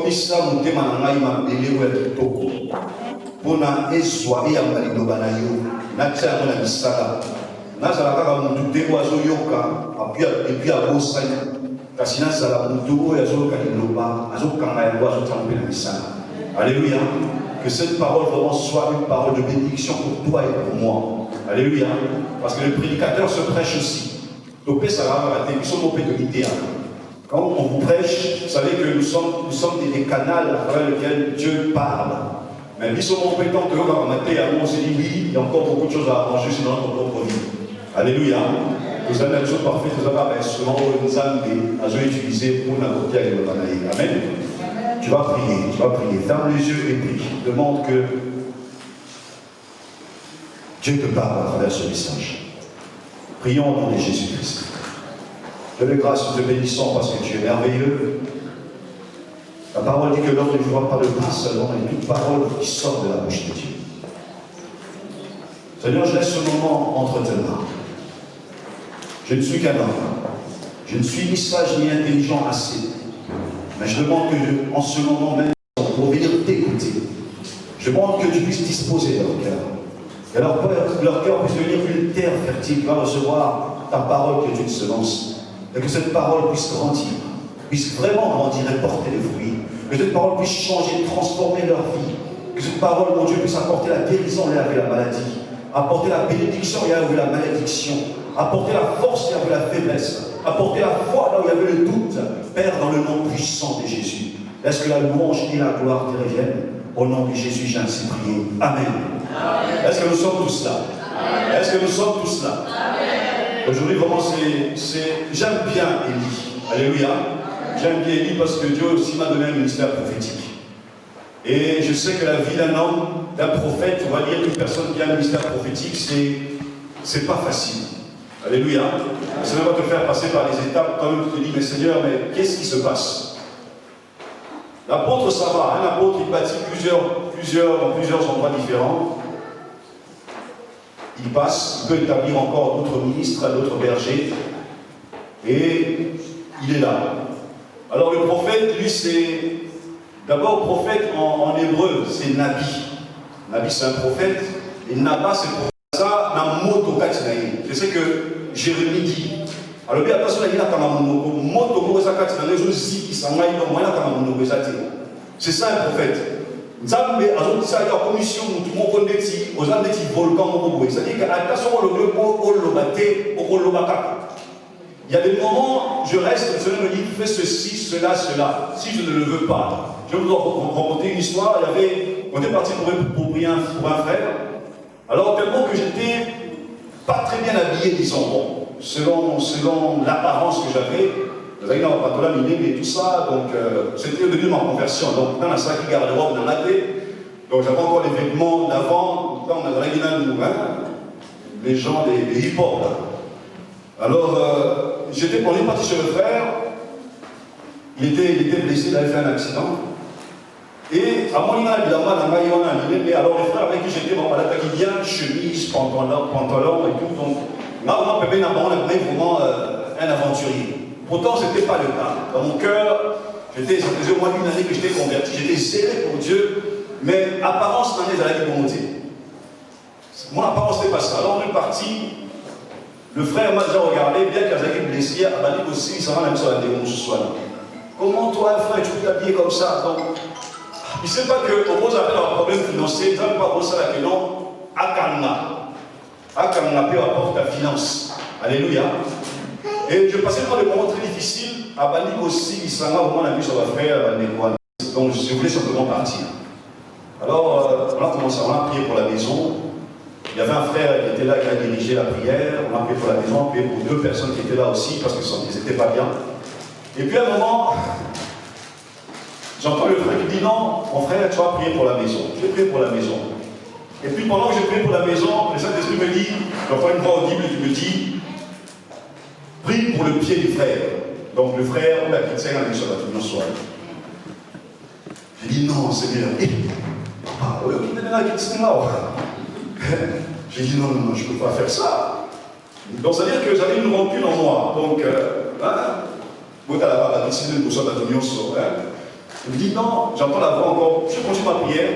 comme ça, mon thème en anglais m'a belé ou est toko. Pour na eswa et amali do banayo, na tsa na bisala. Na sala ka mon tout oiseau yoka, et puis à bossa. Kasi na sala mon tout oiseau ka loba, azo kanga ya oiseau tremper na bisala. Alléluia. Que cette parole vraiment soit une parole de bénédiction pour toi et pour moi. Alléluia. Parce que le prédicateur se prêche aussi. Donc, ça va rater. Nous sommes au pays de l'idéal. Quand on vous prêche, vous savez que nous sommes des canaux à travers lesquels Dieu parle. Mais nous sommes compétents que quand on on s'est dit oui, il y a encore beaucoup de choses à arranger sur notre propre vie. Alléluia. Vous avez la chose parfaite, vous avez un instrument où nous avons utilisé pour n'apporter à l'Évangile. Amen. Tu vas prier. Ferme les yeux et prie. Demande que Dieu te parle à travers ce message. Prions au nom de Jésus-Christ. Dieu de grâce, nous te bénissons parce que tu es merveilleux. La parole dit que l'homme ne vivra pas de pain seulement, mais toute parole qui sort de la bouche de Dieu. Seigneur, je laisse ce moment entre tes mains. Je ne suis qu'un homme. Je ne suis ni sage ni intelligent assez. Mais je demande que, en ce moment même, pour venir t'écouter, je demande que tu puisses disposer leur cœur. Que leur cœur puisse devenir une terre fertile qui va recevoir ta parole qui est une semence. Et que cette parole puisse grandir, puisse vraiment grandir et porter des fruits. Que cette parole puisse changer, transformer leur vie. Que cette parole, mon Dieu, puisse apporter la guérison là où il y avait la maladie, apporter la bénédiction là où il y avait la malédiction, apporter la force là où il y avait la faiblesse, apporter la foi là où il y avait le doute. Père, dans le nom puissant de Jésus, laisse que la louange et la gloire te reviennent. Au nom de Jésus, j'ai ainsi prié. Amen. Est-ce que nous sommes tous là? Est-ce que nous sommes tous là? Aujourd'hui, vraiment, j'aime bien Élie. Alléluia. J'aime bien Élie parce que Dieu aussi m'a donné un ministère prophétique. Et je sais que la vie d'un homme, d'un prophète, on va dire une personne qui a un ministère prophétique, c'est pas facile. Alléluia. Ça va te faire passer par les étapes. Quand même, tu te dis, mais Seigneur, mais qu'est-ce qui se passe? L'apôtre, ça va. Un apôtre, il bâtit dans plusieurs endroits différents. Il passe, il peut établir encore d'autres ministres, d'autres bergers. Et il est là. Alors le prophète, lui, c'est... D'abord, prophète en hébreu, c'est Nabi. Nabi, c'est un prophète. Et Naba, c'est prophète. Ça, dans le mot je sais que Jérémie dit. Alors, bien, attention, il y a un mot c'est ça un prophète. Nzambe azotisa ya commission mutu moko ndeti oza ndeti volcan moko boye. C'est-à-dire que attention le mot olobate okolobaka. Il y a des moments, je reste, le Seigneur me dit, fais ceci, cela, cela. Si je ne le veux pas. Je vais vous raconter une histoire. On était parti pour prier pour un frère. Alors, tellement que j'étais pas très bien habillé, disons, bon, selon l'apparence que j'avais. Vous avez dans la patola minée et tout ça, donc c'était au début de ma conversion. Donc, dans la salle qui garde-robe, dans la tête, donc j'avais encore les vêtements d'avant. Là, on a la guinée les gens des hip-hop. Alors, on est parti chez le frère. Il était blessé, il avait fait un accident. Et à mon âge, évidemment, mais alors le frère avec qui j'étais, il vient, chemise, pantalon et tout. Donc, là, on a vraiment un aventurier. Pourtant, ce n'était pas le cas. Dans mon cœur, ça faisait au moins une année que j'étais converti, j'étais zélé pour Dieu, mais apparence n'en est à la volonté. Mon apparence n'était pas ça. Alors on est parti, le frère m'a déjà regardé, bien qu'il avait été blessé, à Bali aussi, ça va même sur la démon ce soir. Comment toi, frère, tu peux t'habiller comme ça? Donc, il ne sait pas qu'on pose un problème financier, il ne pas pour ça la non, Akana. Akana peut apporter ta finance. Alléluia. Et je passais par des moments très difficiles. À Bali aussi, il s'en va vraiment la vie sur la frère. Donc je voulais simplement partir. Alors, on a commencé, on a prié pour la maison. Il y avait un frère qui était là, qui a dirigé la prière. On a prié pour la maison, on a prié pour 2 personnes qui étaient là aussi, parce qu'ils n'étaient pas bien. Et puis à un moment, j'entends le frère qui dit non, mon frère, tu vas prier pour la maison. Je vais prier pour la maison. Et puis pendant que je prie pour la maison, le Saint-Esprit me dit, j'entends une voix audible qui me dit, prie pour le pied du frère. Donc le frère, on a quitté un sur la toute soir. J'ai dit non, Seigneur. Papa, oui, on est là, j'ai dit non, je ne peux pas faire ça. Donc ça veut dire que j'avais une rancune en moi. Donc, Je me dis non, j'entends la voix encore, je continue ma prière.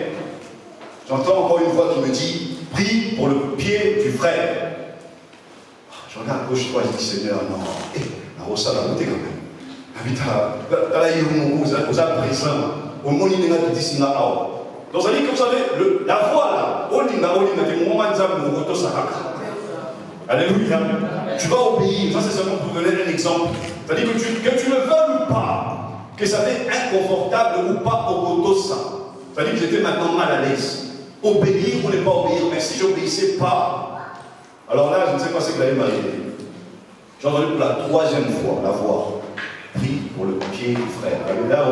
J'entends encore une voix qui me dit, prie pour le pied du frère. Je regarde gauche-droite, je dis Seigneur, non, la rosa la beauté quand même. T'as là, il vous a présent. Au monde, il y a qui dit donc, ça dit que vous savez, la voix là, alléluia. Tu vas obéir, ça c'est seulement pour donner un exemple. C'est-à-dire que tu le veuilles ou pas, que ça fait inconfortable ou pas au côté ça. C'est-à-dire que j'étais maintenant mal à l'aise. Obéir ou ne pas obéir, mais si j'obéissais pas, alors là, je ne sais pas ce que allait m'arriver. J'ai entendu pour la 3e fois la voix. Prie pour le pied du frère. Alors là,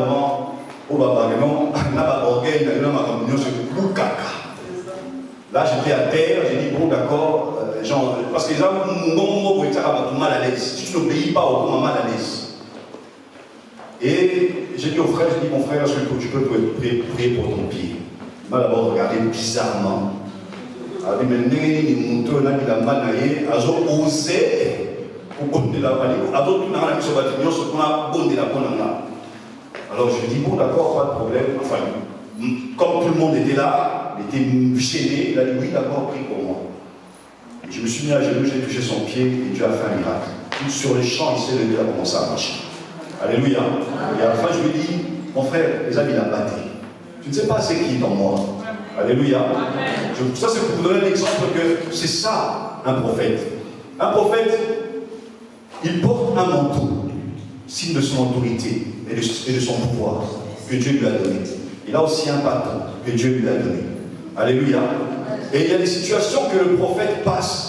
au moment, là, j'étais à terre, j'ai dit bon, d'accord, parce que les gens m'ont mal à l'aise. Si tu n'obéis pas, on mal à l'aise. Et j'ai dit au frère, mon frère, est-ce que tu peux prier pour ton pied? Il m'a d'abord regardé bizarrement. Il m'a dit, mais il a osé. Alors je lui dis, bon d'accord, pas de problème. Enfin, comme tout le monde était là, il était gêné, il a dit, oui d'accord, prie pour moi. Et je me suis mis à genoux, j'ai touché son pied et Dieu a fait un miracle. Tout sur le champ, il s'est levé, il a commencé à marcher. Alléluia. Et à la fin, je lui dis, mon frère, les amis, il a battu. Tu ne sais pas c'est qui dans moi. Alléluia. Ça c'est pour vous donner l'exemple que c'est ça un prophète. Un prophète, il porte un manteau, signe de son autorité et de son pouvoir que Dieu lui a donné. Il a aussi un bâton que Dieu lui a donné. Alléluia. Et il y a des situations que le prophète passe.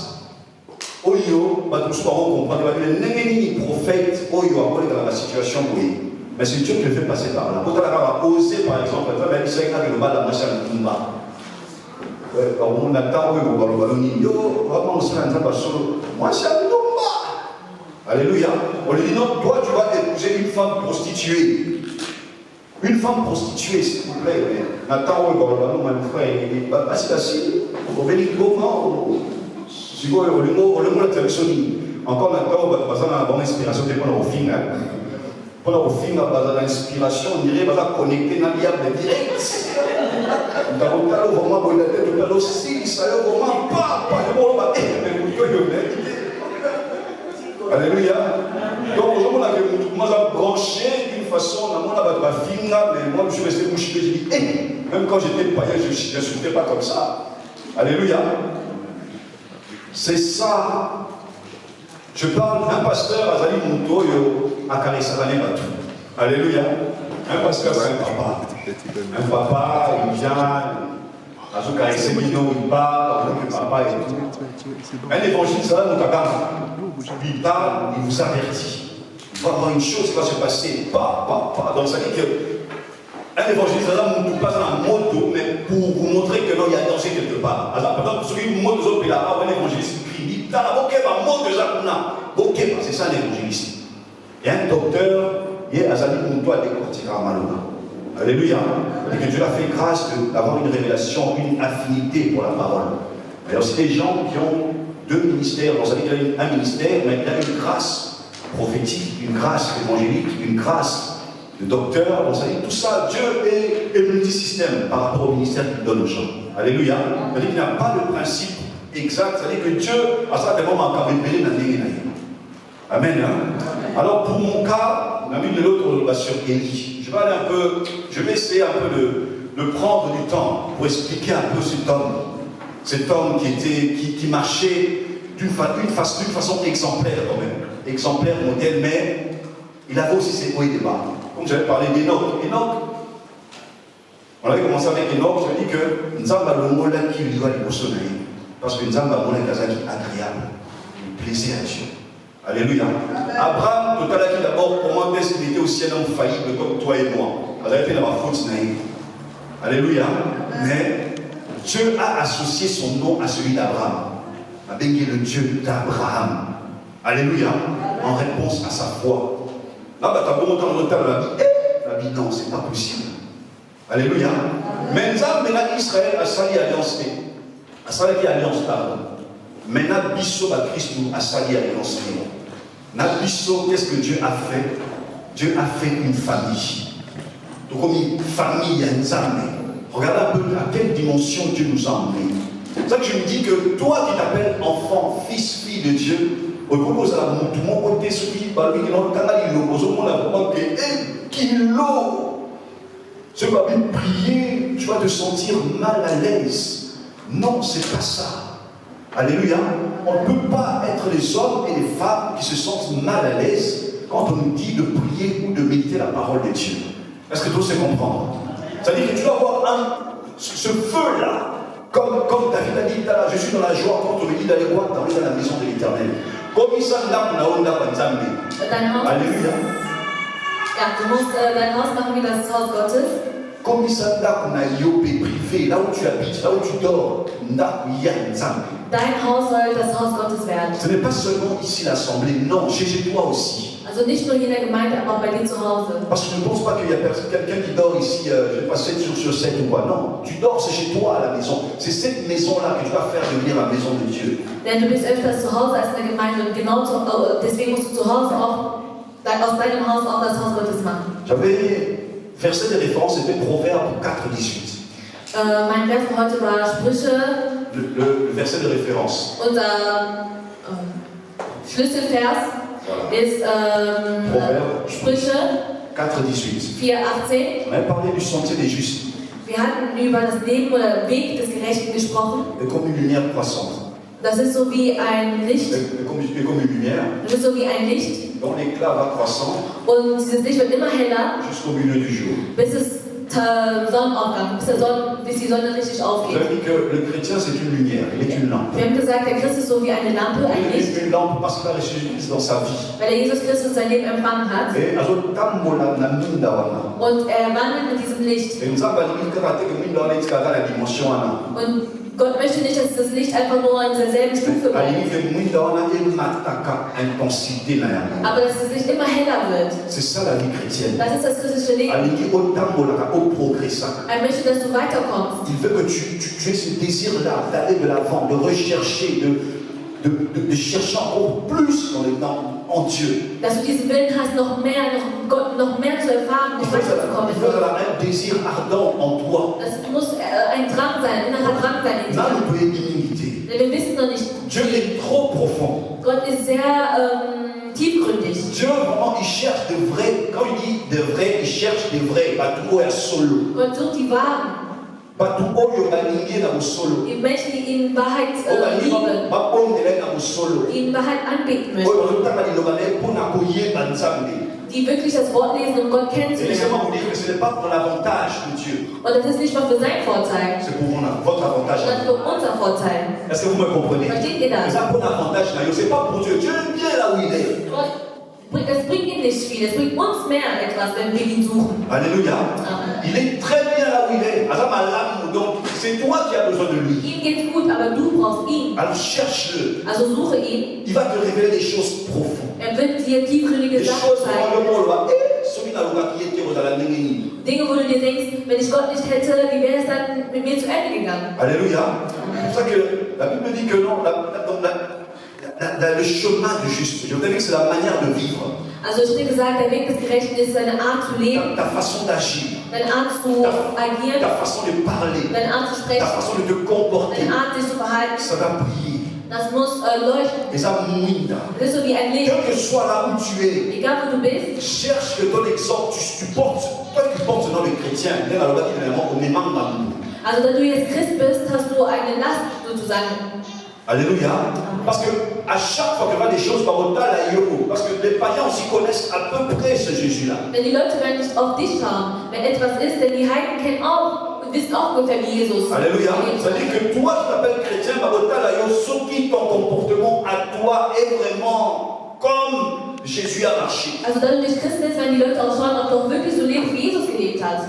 Oyo, tous parents comprennent, les prophètes, Oyo, après dans la situation, oui. Mais c'est Dieu qui le fait passer par là. Quand on a osé, par exemple, il s'est dit que le mal a marché à Tumba. On attend, vraiment, on se fait un peu solo. Moi, c'est à Tumba. Alléluia. On lui dit non, toi, tu vas épouser une femme prostituée. Une femme prostituée, s'il vous plaît. Nathan, mon frère, il est pas facile. On va dire comment. Si vous voulez, on le mot la télévision. Encore Nathan, on va avoir une inspiration pendant au film. Pendant au film, on va avoir l'inspiration, on dirait, on va connecter dans l'IAB direct. Nous avons vraiment bon la tête, nous avons aussi, ça y est, vraiment pas de bon, alléluia. Donc aujourd'hui, on a branché d'une façon, on a film là, mais moi je suis resté bouché, j'ai dit, même quand j'étais païen, je ne souffrais pas comme ça. Alléluia. C'est ça. Je parle d'un pasteur, Azali Moutoyo, à Karisavane Batou. Alléluia. Un pasteur, c'est un papa. Un papa, il vient, Azou Karisemino, il parle, le papa et tout. Un évangile, ça va nous taper. Il parle, il vous avertit. Il va y avoir une chose qui va se passer. Pas. Donc ça dit que un évangile, ça va nous passer en moto, mais pour vous montrer que non, il y a danger quelque part. Alors, par exemple, celui qui monte aux autres, il a un évangéliste qui crie. C'est ça l'évangéliste. Il y a un docteur, il y a Azali Mouto à décortiquer à Malona. Alléluia. Et que Dieu a fait grâce d'avoir une révélation, une affinité pour la parole. Il y a aussi des gens qui ont deux ministères. Donc ça veut dire qu'il y a un ministère, mais il y a une grâce prophétique, une grâce évangélique, une grâce de docteur. Donc ça veut dire tout ça, Dieu est multisystème par rapport au ministère qu'il donne aux gens. Alléluia. C'est-à-dire qu'il n'y a pas de principe exact. C'est-à-dire que Dieu, à certains moments, a révélé dans les Amen. Alors pour mon cas, on a mis de l'autre sur Élie. Je vais essayer un peu de prendre du temps pour expliquer un peu cet homme qui marchait d'une façon exemplaire quand même, exemplaire, modèle, mais il avait aussi ses hauts et des bas. Comme j'avais parlé d'Enoch. On avait commencé avec Enoch, je dis que Nzamba le mot là qui lui doit les personnes, parce que Nzamba le mot là qui est agréable, il plaisait à Dieu. Alléluia. Abraham, tout à l'heure, d'abord, comment est-ce qu'il était aussi un homme faillible comme toi et moi? Il a été dans ma faute naïve. Alléluia. Mais Dieu a associé son nom à celui d'Abraham. A béni le Dieu d'Abraham. Alléluia. En réponse à sa foi. Là, tu as beau monter en retard la vie, non, c'est pas possible. Alléluia. Mais Israël a sali alliance. A sali alliance, pardon. Maintenant, Bisso à Christ nous a sali alliance. Bisso, qu'est-ce que Dieu a fait? Dieu a fait une famille. comme une famille, regardez un peu à quelle dimension Dieu nous a emmenés. C'est ça que je me dis que toi qui t'appelles enfant, fils, fille de Dieu, au moment où tout le monde côté celui par lui qui dans le canal, il l'ose au monde vraiment qu'il l'eau. Tu vas bien prier, tu vas te sentir mal à l'aise. Non, c'est pas ça. Alléluia. On ne peut pas être les hommes et les femmes qui se sentent mal à l'aise quand on nous dit de prier ou de méditer la parole de Dieu. Est-ce que tout se comprend? C'est-à-dire que tu dois avoir ce feu-là. Comme David a dit, je suis dans la joie quand on me dit d'aller voir, d'aller dans la maison de l'Éternel. Comme il s'en a, Alléluia. Ja, du musst dein Haus machen wie das Haus Gottes. Comme il s'en a, privé, là où tu habites, là où tu dors, dein Haus soll das Haus Gottes werden. Ce n'est pas seulement ici l'assemblée, non, chez toi aussi. Also nicht nur hier in der Gemeinde, aber auch bei dir zu Hause. Parce que je ne pense pas qu'il y a quelqu'un qui dort ici, je ne sais pas 7 jours sur 7 ou quoi. Non, tu dors, c'est chez toi à la maison. C'est cette maison-là que tu vas faire devenir la maison de Dieu. Denn du bist öfters zu Hause als in der Gemeinde und genau deswegen musst du zu Hause auch aus deinem Haus auch das Haus Gottes machen. J'avais verset de référence, c'était Proverbe 4,18. Mein Vers für heute war Sprüche. Le verset de référence. Unser Schlüsselvers ist Sprüche 4,18. 4,18. On a parlé du sentier des justes. Wir hatten über das Leben oder Weg des Gerechten gesprochen. Et comme une lumière croissante. Das ist so wie ein Licht. Comme une lumière. Das ist so wie ein Licht. Dont l'éclat va croissant. Und dieses Licht wird immer heller. Jusqu'au milieu du jour. Bis es Sonnenaufgang, bis die Sonne richtig aufgeht. J'ai dit que le chrétien c'est une lumière, il est une lampe. Wir haben gesagt, der Christ ist so wie eine Lampe, ein Il Licht. est une lampe parce qu'il a reçu Jésus dans sa vie. Weil Jesus Christus sein Leben empfangen hat. Et also tambola na minda wana. Und er wandelt mit diesem Licht. Et nous avons dit que minda wana itikata la dimension wana. Und Gott möchte nicht, dass das Licht einfach nur in derselben Stufe bleibt. Aber dass das Licht immer heller wird. C'est ça la vie chrétienne. Das ist das christliche Leben. Er möchte, dass du weiterkommst. Il veut que tu aies ce désir-là d'aller de l'avant, de rechercher, de chercher encore plus dans les temps en Dieu. Dass du diesen Willen hast, noch mehr zu erfahren, noch weiterzukommen. Il faut un désir ardent en toi. Das muss ein Drang sein, ein innerer Drang sein in dir. Denn wir wissen noch nicht. Dieu est trop profond. Gott ist sehr tiefgründig. Dieu vraiment il cherche de vrais. Quand il dit de vrais, il cherche de vrais. Pas tout est solo. Gott sucht die Wahren. Die Menschen, die ihn Wahrheit lieben, ihn Wahrheit anbeten möchten, die wirklich das Wort lesen, um Gott kennenzulernen. Und das ist nicht nur für seinen Vorteil, sondern für unser Vorteil. Versteht ihr das? Es bringt ihm nicht viel, es bringt uns mehr etwas, wenn wir ihn suchen. Alléluia. Amen. Il est très bien là où il est. Donc c'est toi qui as besoin de lui. Ihm geht's gut, aber du brauchst ihn. Alors cherche-le. Also suche ihn. Il va te révéler des choses profondes. Wird dir tiefgründige Sachen zeigen. Dinge, wo du dir denkst, wenn ich Gott nicht hätte, wie wäre es dann mit mir zu Ende gegangen? Alléluia. C'est pour ça que la Bible dit que non, le chemin du juste. Je vous dis que c'est la manière de vivre. Also ich habe gesagt, der Weg des Gerechten ist seine Art zu leben, ta façon d'agir, deine Art zu agieren, ta façon de parler, deine Art zu sprechen, ta façon de te comporter. deine Art sich zu verhalten. Ça va briller. Das muss leuchten. Et ça mouille. Das ist so wie ein Licht. Quel que soit là où tu es, Egal wo du bist, cherche que ton exemple, tu portes, toi qui portes ce nom de chrétien, also da du jetzt Christ bist, hast du eine Last sozusagen. Alléluia. Parce que à chaque fois qu'il y a des choses par au parce que les païens aussi connaissent à peu près ce Jésus-là. Denn die Leute werden nicht auf dich schauen, wenn etwas ist, denn die Heiden kennen auch und wissen auch ungefähr wie Jesus. Alléluia. C'est-à-dire que toi qui t'appelles chrétien, ce qui ton comportement à toi est vraiment comme Jésus a marché. Also da du nicht Christ bist, werden die Leute auch schauen, ob du auch wirklich so lebst, wie Jesus gelebt hat.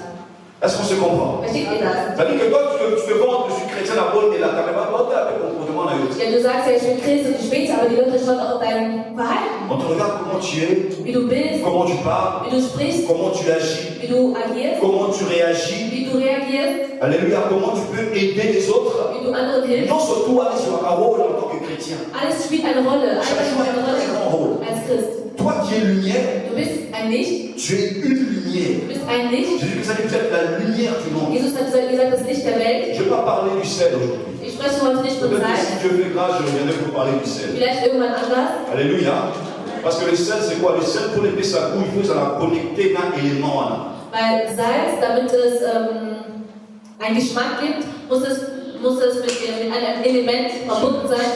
Est-ce qu'on se comprend? Versteht ihr das? C'est-à-dire que toi, tu te vends, je suis chrétien à bonne et la caméra, toi, tu as un comportement à eux. Ja, du sagst ja, ich bin Christ und ich bete, aber die Leute schauen auch auf dein Verhalten. On te regarde comment tu es, Wie du bist, comment tu parles, wie du sprichst, comment tu agis, wie du agierst, comment tu réagis. wie du reagierst, Alléluia, comment tu peux aider les autres. wie du anderen hilfst. Non, surtout aller sur un rôle en tant que chrétien. Alles spielt eine Rolle. Alles spielt eine Rolle als Christ. toi qui es lumière, Du bist ein Licht. tu es une lumière. Du bist ein Licht. Jésus a dit que vous êtes la lumière du monde. Jesus hat gesagt, das Licht der Welt. Je ne vais pas parler du sel aujourd'hui. Ich spreche heute nicht von Peut-être que Salz. si Dieu fait grâce, je reviendrai pour parler du sel. Vielleicht irgendwann anders. Alléluia. Parce que le sel, c'est quoi? Le sel, pour les sa goût, il faut la connecter d'un élément. Weil Salz, damit es einen Geschmack gibt, muss es mit einem Element verbunden sein.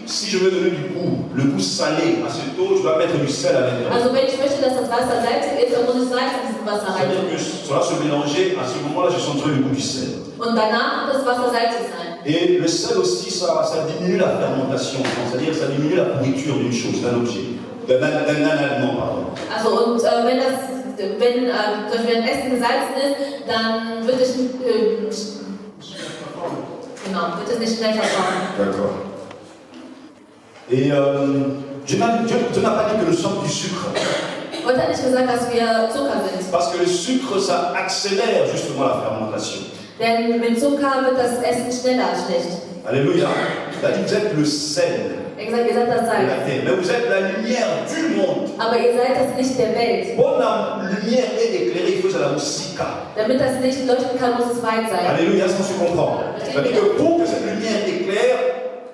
Si je veux donner du goût, le goût salé à cette eau, je dois mettre du sel à l'intérieur. Also wenn ich möchte, dass das Wasser salzig ist, dann muss ich Salz in diesem Wasser rein. C'est-à-dire que cela se mélanger, à ce moment-là, je sentirai le goût du sel. Und danach wird das Wasser salzig sein. Et le sel aussi, ça diminue la fermentation, c'est-à-dire ça diminue la pourriture d'une chose, d'un objet, d'un aliment, pardon. Also und wenn zum Beispiel ein Essen gesalzen ist, dann wird es nicht schnell verfahren. D'accord. Et Dieu n'a pas dit que nous sommes du sucre. Gott hat nicht gesagt, dass wir Zucker sind. Parce que le sucre, ça accélère justement la fermentation. Denn mit Zucker wird das Essen schneller schlecht. Alléluia. Il a dit, vous êtes le sel Er hat gesagt, ihr seid das de Salz. la terre, mais vous êtes la lumière du monde. Aber ihr seid das Licht der Welt. Pour la lumière est éclairée, il faut la musica. Damit das Licht leuchten kann, muss es weit sein. Alléluia, ça se comprend. C'est-à-dire que pour que cette lumière éclaire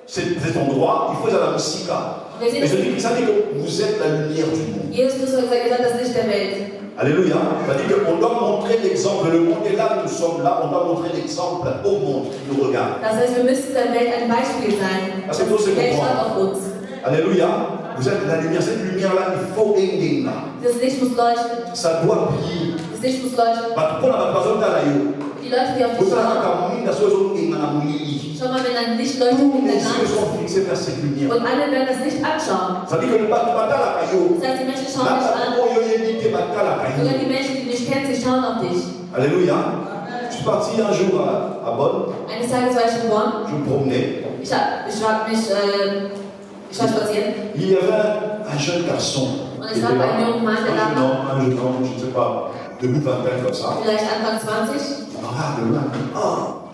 cet endroit, il faut la musica. Mais je dis que ça dit que vous êtes la lumière du monde. Jesus hat gesagt, ihr seid das Licht der Welt. Alléluia. C'est-à-dire qu'on doit montrer l'exemple. Le monde est là, nous sommes là, on doit montrer l'exemple au monde qui nous regarde. Das heißt, wir müssen der Welt ein Beispiel sein. Das ist große Die Welt Komfort. schaut auf uns. Alléluia. Vous êtes la lumière. Cette lumière-là, il faut aimer là. Das Licht muss leuchten. Ça doit briller. Das Licht muss leuchten. Die Leute, die auf dich schauen. Schau mal, wenn ein Licht leuchtet in der Nacht. Und alle werden das Licht anschauen. Das heißt, die Menschen schauen dich an. Sogar die Menschen, die dich kennen, sie schauen auf dich. Alléluia. Je suis parti un jour à Bonn. Eines Tages war ich in Bonn. Je me promenais. Ich war spazieren. Il y avait un jeune garçon. Und es gab einen jungen Mann, der da war. Un jeune homme, je ne sais pas, début de vingtaine comme ça. Vielleicht Anfang 20. Regarde le matin. Oh.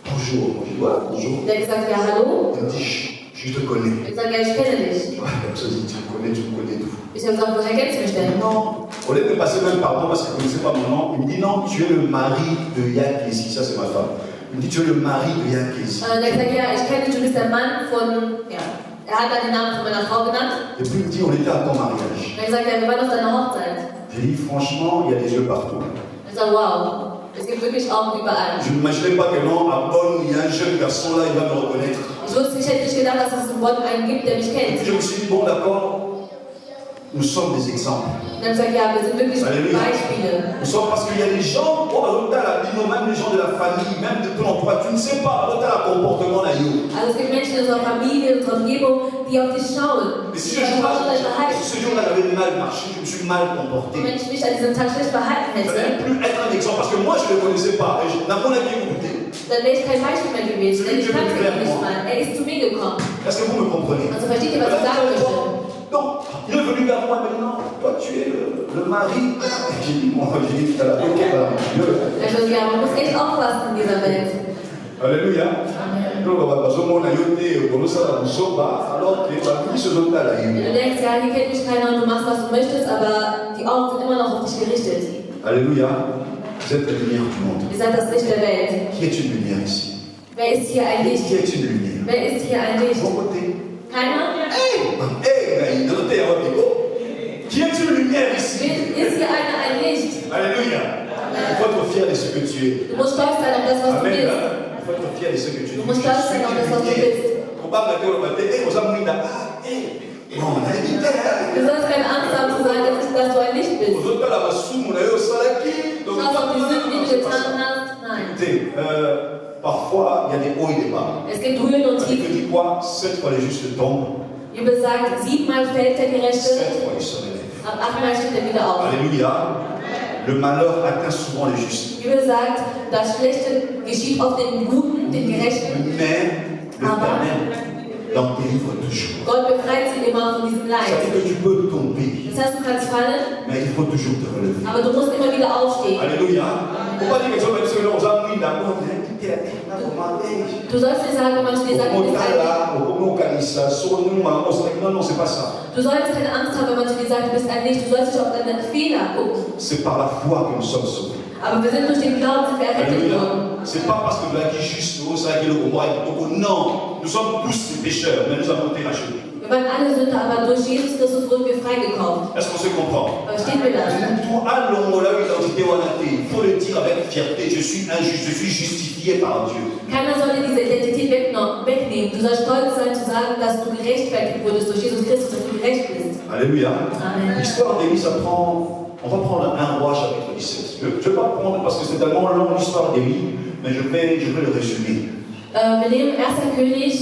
Bonjour. Je dis, ouais, bonjour. Der hat gesagt, ja, hallo. Il me dit, je te connais. Ich sage, ja, ich kenne dich. Ouais, comme ça, il dit, tu me connais tout. Ich habe gesagt, woher kennst du mich denn? Non. Au lieu de passer même par moi parce qu'il ne connaissait pas mon nom, il me dit, non, tu es le mari de Yann Kessi. Ça, c'est ma femme. Il me dit, tu es le mari de Yann Kessi. Der hat gesagt, ja, ich kenne dich, du bist der Mann von, ja. Er hat dann den Namen von meiner Frau genannt. Et puis il me dit, on était à ton mariage. Er hat gesagt, ja, wir waren auf deiner Hochzeit. J'ai dit, franchement, il y a des yeux partout. Ich sage, wow, es gibt wirklich Augen überall. Je n'imaginais pas que non, à Bonn, il y a un jeune garçon là, il va me reconnaître. Ich hätte nicht gedacht, dass es in Bonn einen gibt, der mich kennt. Je me suis dit, bon, d'accord, nous sommes des exemples. Und dann sagt, ja, wir sind wirklich Beispiele. Nous sommes parce qu'il y a des gens, même des gens de la famille, même de ton emploi, tu ne sais pas, tu as un comportement là. Also es gibt Menschen in unserer Familie, in unserer Umgebung, die auf dich schauen. Et si ce jour-là j'avais mal marché, je me suis mal comporté. Und wenn ich mich an diesem Tag schlecht verhalten Ça hätte, ne plus être un exemple, parce que moi je ne le connaissais pas, et n'a mon avis écouté. dann wäre ich kein Beispiel mehr gewesen, denn ich kannte ihn nicht mal. Er ist zu mir gekommen. Est-ce que vous me comprenez? Also versteht ihr, was ich sagen möchte? Non, il est venu vers moi maintenant. Toi, tu es le mari. J'ai dit, moi, j'ai dit tout à l'heure, ok, voilà, Dieu. Also ja, man muss echt aufpassen in dieser Welt. Alléluia. Donc, on va pas se mon ayoté, on ça la soba, alors que la vie se donne à la Wenn du denkst, ja, hier kennt mich keiner und du machst, was du möchtest, aber die Augen sind immer noch auf dich gerichtet. Alléluia. Vous êtes la lumière du monde. Ihr seid das Licht der Welt. Qui est une lumière ici? Wer ist hier ein Licht? Qui est une lumière? Wer ist hier ein Licht? Bon côté. Keiner? Qui est une lumière ici? Ist hier einer ein Licht? Alléluia. Il faut être fier de ce que tu es. Du musst stolz sein auf das, was du Amen. bist. Il faut être fier de ce que tu es. Du musst stolz sein auf das, was du bist. Du sollst keine Angst haben zu sagen, dass du ein Licht bist. Schaust auf die Sünden, die du getan hast. Nein. Écoutez, parfois il y a des hauts et des bas. Es gibt Höhen und Il Tiefen. dit quoi? 7 fois les justes tombent, Die Bibel sagt, 7-mal fällt der 7 Gerechte, fois ils se relèvent. ab 8-mal steht er wieder auf. Alléluia. Le malheur atteint souvent les justes. Die Bibel sagt, das Schlechte geschieht auf den Guten, den Gerechten. Mais l'Éternel l'en délivre toujours. Gott befreit sie immer von diesem Ça Leid. veut dire que tu peux tomber. Das heißt, du kannst fallen, mais il faut toujours te relever. aber du musst immer wieder aufstehen. Alléluia. Du sollst nicht sagen, wenn man zu dir sagt, du sollst keine Angst haben, wenn man zu dir sagt, du bist ein Licht. Du sollst nicht auf deine Fehler gucken. C'est par la foi que nous sommes sauvés. Aber wir sind durch den Glauben sind wir errettet worden. C'est pas parce que vous êtes juste, non, nous sommes tous des pécheurs, mais nous avons été rachetés. Wir waren alle Sünder, aber durch Jesus Christus wurden wir freigekauft. Est-ce qu'on se comprend? Verstehen wir das? Il faut le dire avec fierté, je suis injuste, je suis justifié par Dieu. Keiner sollte diese Identität wegnehmen. Du sollst stolz sein zu sagen, dass du gerechtfertigt wurdest durch Jesus Christus, dass du gerecht bist. Alléluia. Amen. L'histoire d'Élie, on va prendre 1 Roi chapitre 17. Je ne vais pas prendre parce que c'est tellement long l'histoire d'Élie, mais je vais le résumer. Wir nehmen 1. König,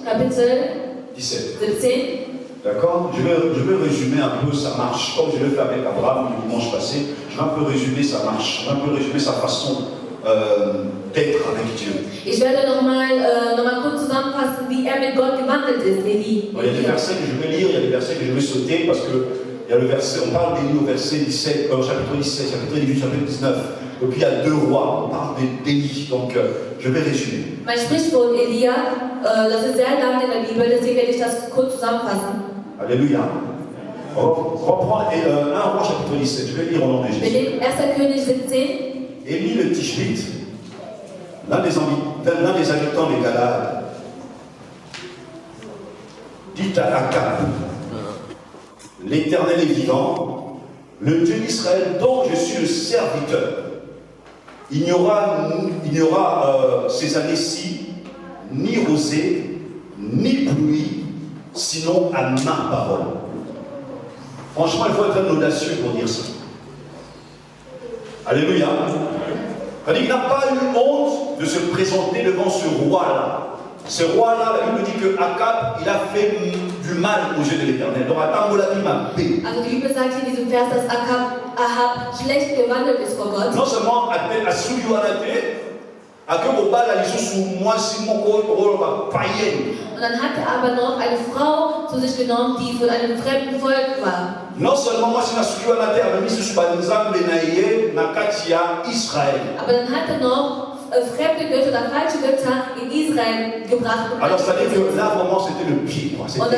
Kapitel 17. 17. D'accord, je vais résumer un peu sa marche, comme je l'ai fait avec Abraham le dimanche passé. Je vais un peu résumer sa marche, je vais un peu résumer sa façon d'être avec Dieu. Ich werde noch mal kurz zusammenfassen, wie mit Gott gewandelt ist, Eli. Il y a des versets que je vais lire, il y a des versets que je vais sauter parce que il y a le verset, on parle d'Élie au verset 17, chapitre 17, chapitre 18, chapitre 19. Et puis il y a 2 rois, on parle d'Élie, donc je vais résumer. Man spricht von Elia, das ist sehr lang in der Bibel, deswegen werde ich das kurz zusammenfassen. Alléluia. On va prendre 1 Roi chapitre 17, je vais lire au nom de Jésus. Wir nehmen 1. König 17. Élie le Tishbite, l'un des habitants des Galades, dit à Akab, l'Éternel est vivant, le Dieu d'Israël dont je suis le serviteur. Il n'y aura ces années-ci ni rosée, ni pluie, sinon à ma parole. Franchement, il faut être un audacieux pour dire ça. Alléluia. Il n'a pas eu honte de se présenter devant ce roi-là. Ce roi-là, la Bible dit que Akab, il a fait du mal aux yeux de l'Éternel. Donc, Akab, also die Bibel sagt hier in diesem Vers, dass Ahab schlecht gewandelt ist vor Gott. Non seulement und dann hat er aber noch eine Frau zu sich genommen, die von einem fremden Volk war. Non seulement moi c'est Israël. Aber dann hat er noch fremde Götter oder falsche Götter in Israel gebracht. Alors ça veut dire que là vraiment c'était le pire. Und das war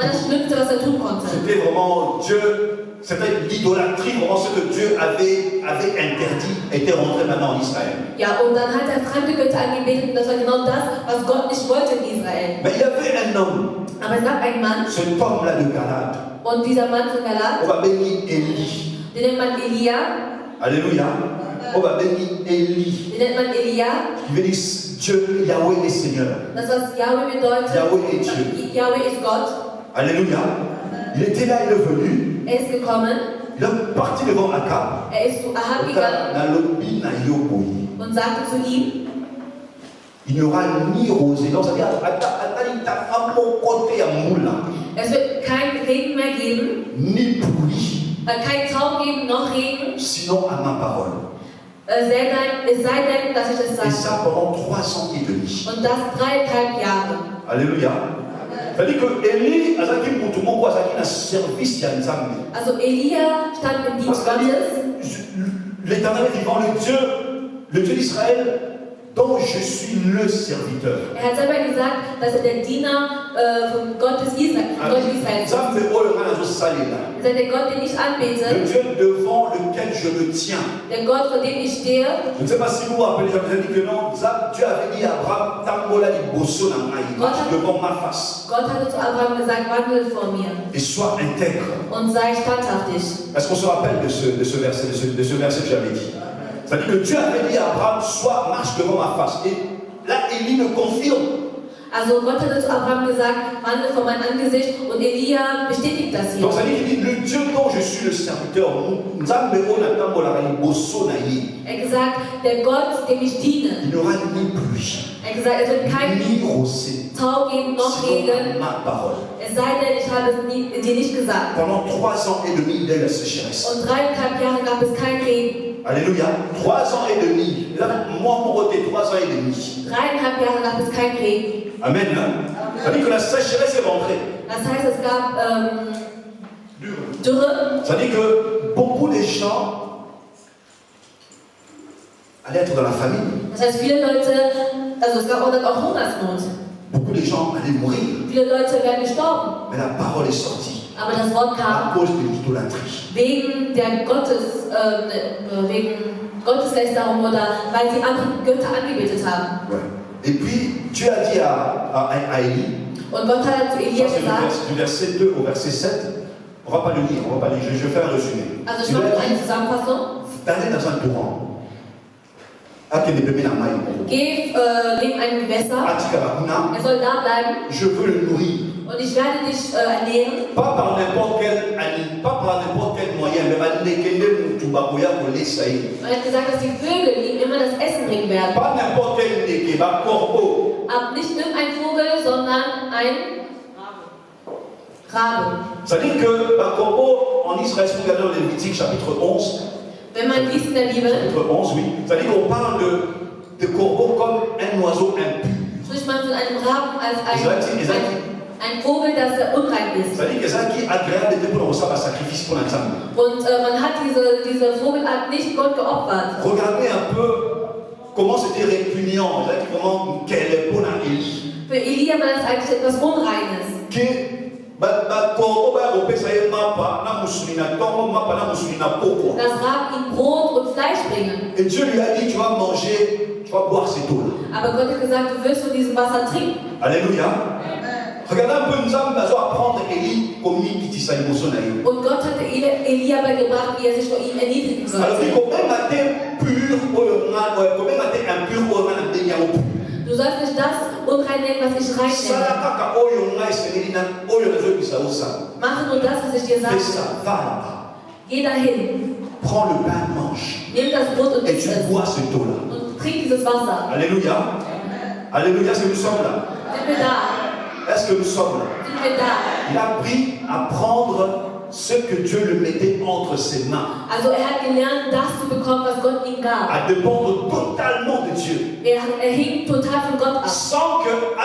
das Schlimmste, was er tun konnte. C'était vraiment Dieu, c'était l'idolâtrie, vraiment ce que Dieu avait interdit était rentré maintenant en Israël. Ja, und dann hat er fremde Götter angebetet und das war genau das, was Gott nicht wollte in Israel. Mais il y avait un homme. Aber es gab einen Mann. Cet homme-là de Galade. Und dieser Mann von Galad. On va bénir Élie. Den nennt man Elia. Alléluia. On va bénir Élie. Den nennt man Elia. Qui veut dire Dieu, Yahweh est Seigneur. Das was Yahweh bedeutet. Yahweh est Dieu. Yahweh ist Gott. Alléluia. Il était là, il est venu. Er ist gekommen. Il est parti devant Akab. Er ist zu Ahab gegangen und sagte zu ihm, il n'y aura ni rosée. Donc, c'est-à-dire, es wird keinen Regen mehr geben, ni pluie, kein Tau geben, noch Regen, sinon à ma parole. Es sei denn, dass ich es sage. Et ça pendant 3 ans et demi. Und das 3,5 Jahre. Alléluia. C'est-à-dire que Élie, also Elia stand im Dienst Gottes. L'Éternel est vivant, le Dieu d'Israël, dont je suis le serviteur. Er hat selber gesagt, dass er der Diener von Gott Israels ist. Der Gott, den ich anbete. Le Dieu devant lequel je me tiens. Der Gott, vor dem ich stehe. Je ne sais pas si vous vous rappelez, j'avais dit que non, Dieu avait dit à Abraham, devant ma face. Gott hatte zu Abraham gesagt, wandel vor mir. Et sois intègre. Und sei standhaftig. Est-ce qu'on se rappelle de ce verset que j'avais dit? C'est-à-dire que Dieu avait dit à Abraham, marche devant ma face. Et là, Élie le confirme. Also Gott hatte zu Abraham gesagt, wandle vor mein Angesicht, und Elia bestätigt das hier. Donc ça dit qu'il dit, le Dieu dont je suis le serviteur, er hat gesagt, der Gott, dem ich diene. Il n'y aura ni pluie. Er hat gesagt, es wird kein Tau geben, noch Regen. Es sei denn, ich habe es dir nicht gesagt. Pendant 3 ans et demi, il y a eu la sécheresse. Und 3,5 Jahre gab es kein Regen. Alléluia. 3 ans et demi. Là, moi, mon côté, 3 ans et demi. 3,5 Jahre gab es kein Regen. Amen. Ça dit que la sécheresse est rentrée. Das heißt, es gab Dürre. C'est-à-dire que beaucoup de gens allaient être dans la famine. Das heißt, viele Leute, also es gab auch Hungersnot. Beaucoup de gens allaient mourir. Viele Leute werden gestorben. Mais la parole est sortie. Aber das Wort À kam cause de l'idolâtrie. wegen Gotteslästerung oder weil sie andere Götter angebetet haben. Ouais. Et puis, Dieu a dit à Élie, Und Gott hat zu Elia gesagt, du verset 2 au verset 7, on ne va pas le lire, je vais faire un résumé. also ich mache eine Zusammenfassung. D'aller dans un torrent. Geh neben einem Gewässer. Er soll da bleiben. Je veux le nourrir. Und ich werde dich ernähren. Pas par n'importe quel moyen, mais Er hat gesagt, dass die Vögel ihm immer das Essen bringen werden. Pas n'importe quel neke, ba corbeau. Aber nicht irgendein Vogel, sondern ein Rabe. C'est-à-dire que un corbeau en Israël, si vous regardez dans Lévitique chapitre 11, Wenn man liest in der Bibel, chapitre 11, oui, c'est-à-dire qu'on parle de corbeau comme un oiseau impur. spricht man von einem Raben als ein Vogel, das unrein ist. C'est-à-dire que ça qui est agréable de pour un sacrifice pour l'ensemble. Und man hat diese Vogelart nicht Gott geopfert. Regardez un peu comment c'était répugnant, comment quel est bon à Élie. Für Elia war das eigentlich etwas Unreines. Das Rab ihm Brot und Fleisch bringen. Et Dieu lui a dit, tu vas manger, tu vas boire cette eau-là. Aber Gott hat gesagt, du wirst von diesem Wasser trinken. Alléluia. Regardez un peu, nous allons apprendre Élie comme il dit sa émotion. Und Gott hatte Elia beigebracht, wie er sich vor ihm erniedrigen Alors, sollte. Du sollst nicht das unrein nennen, was ich rein nenne. Mache nur das, was ich dir sage. Geh dahin. Prends le pain, mange. Nimm das Brot und Et iss tu es. bois cette eau-là. Und trink dieses Wasser. Alléluia. Alléluia, est-ce que nous sommes là? Sind wir da? Est-ce que nous sommes là? Sind wir da? Il a appris à prendre ce que Dieu le mettait entre ses mains. Also er hat gelernt, das zu bekommen, was Gott ihm gab. À dépendre totalement de Dieu. Er hing total von Gott ab. Sans que à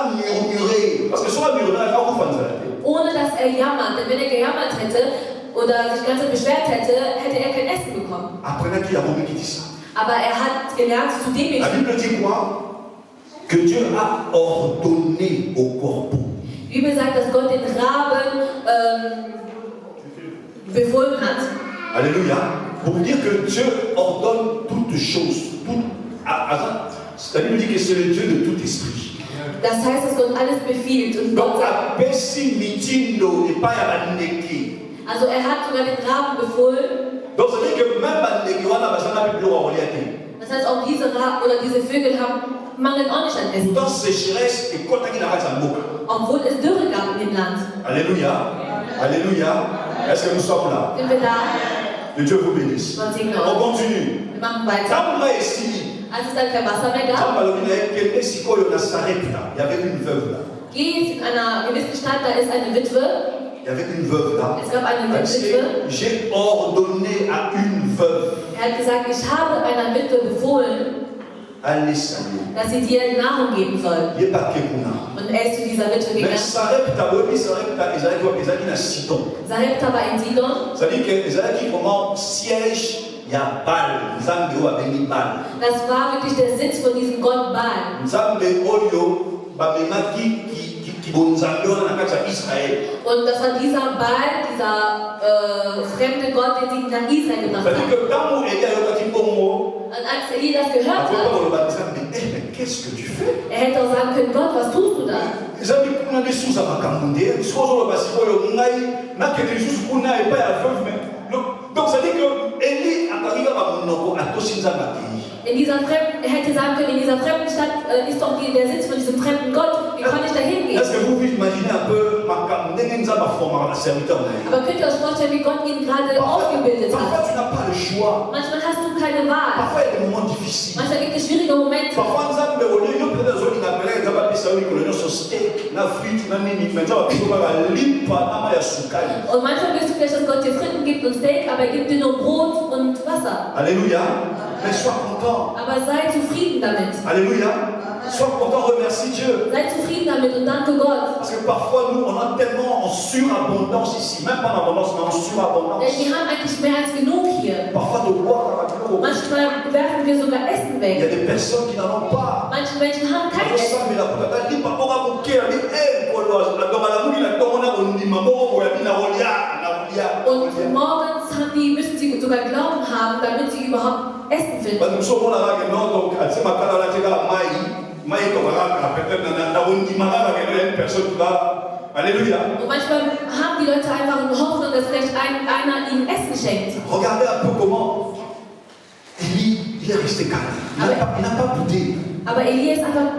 murmurer. Parce que sur la murmurer, il y a beaucoup de choses. Ohne dass er jammert. Denn wenn er gejammert hätte oder sich ganz beschwert hätte, hätte er kein Essen bekommen. Apprenez qu'il y a beaucoup qui dit ça. Aber er hat gelernt, zu dem La Bible dit quoi? Que Dieu a ordonné au corbeau. Die Bibel sagt, dass Gott den Raben befohlen hat. Alléluia. Pour dire que Dieu ordonne toutes choses. La Bible dit que c'est le Dieu de tout esprit. Das heißt, dass Gott alles befiehlt. Und Gott Donc, sagt, also er hat sogar den Raben befohlen. donc, ça veut dire que même Das heißt, auch diese Raben oder diese Vögel mangeln auch nicht an Essen. Obwohl es Dürre gab in dem Land. Alléluia. Alléluia. Est-ce que nous sommes là? Sind wir da? Que Dieu vous bénisse. Gott segne On euch. continue. Wir machen weiter. Als es dann kein Wasser mehr gab, Il y avait une veuve là. geht in einer gewissen Stadt, da ist eine Witwe. Il y avait une veuve là. Es gab eine Elle dit, Witwe. j'ai ordonné à une veuve, Er hat gesagt, ich habe einer Witwe befohlen, allez saluer. dass sie dir Nahrung geben soll. Il est pas Kekuna. Und er ist zu dieser Witwe Mais gegangen. Sarepta, oui, Sarepta, ils allaient Sidon. Sarepta war in Sidon. C'est-à-dire qu'ils allaient vraiment siège. Il y a Baal, Nzambe oyo abengi Baal. Das war wirklich der Sitz von diesem Gott Baal. Nzambe oyo bamemaki kibonzambe wana na kati ya Israël. Und das war dieser Baal, dieser fremde Gott, den sie nach Israel gebracht C'est-à-dire hat. que tant Élie ayokaki bongo, Und als Eli das gehört après hat, on le baptise, mais qu'est-ce que tu fais? er hätte auch sagen können, Gott, was tust du da? Nzambe kuna lisusa makambo nde, sikozo lo basi oyo ngai nakende lisusu kuna epai ya veuve mais donc ça dit que Élie akariga bamonoko atosi Nzambe akei. In dieser fremden, er hätte sagen können, in dieser fremden Stadt ist doch der Sitz von diesem fremden Gott. Wie kann ich da hingehen? Est-ce que vous pouvez imaginer un peu makambo ndenge Nzambe aformaka serviteur na ye? Aber könnt ihr euch vorstellen, wie Gott ihn gerade ausgebildet Parfois hat? tu n'as pas le choix. Manchmal hast du keine Wahl. Parfois il y a des moments difficiles. Manchmal gibt es schwierige Momente. Parfois Nzambe olingo peut-être zolinga pele Nzambe apesa yo mikolo nyonso steak na frite na nini mais Nzambe apesa yo kaka limpa na mai ya sukali. Und manchmal willst du vielleicht, dass Gott dir Fritten gibt und Steak, aber er gibt dir nur Brot und Wasser. Alléluia. Mais sois content. Aber sei zufrieden damit. Alléluia. Sois content, remercie Dieu. Sei zufrieden damit und danke Gott. Parce que parfois, nous, on a tellement en surabondance ici. Même pas en abondance, mais en surabondance. Denn wir haben eigentlich mehr als genug hier. Parfois, de boire dans la clôt. Manchmal werfen wir sogar Essen Il y a weg. des personnes qui n'en ont pas. Manche Menschen haben kein Essen. Und morgens müssen sie sogar Glauben haben, damit sie überhaupt Essen finden. Alléluia. Und manchmal haben die Leute einfach eine Hoffnung, dass vielleicht einer ihnen Essen schenkt. Regardez un peu comment Élie, il est resté calme. Il n'a pas boudé. Aber Elie ist einfach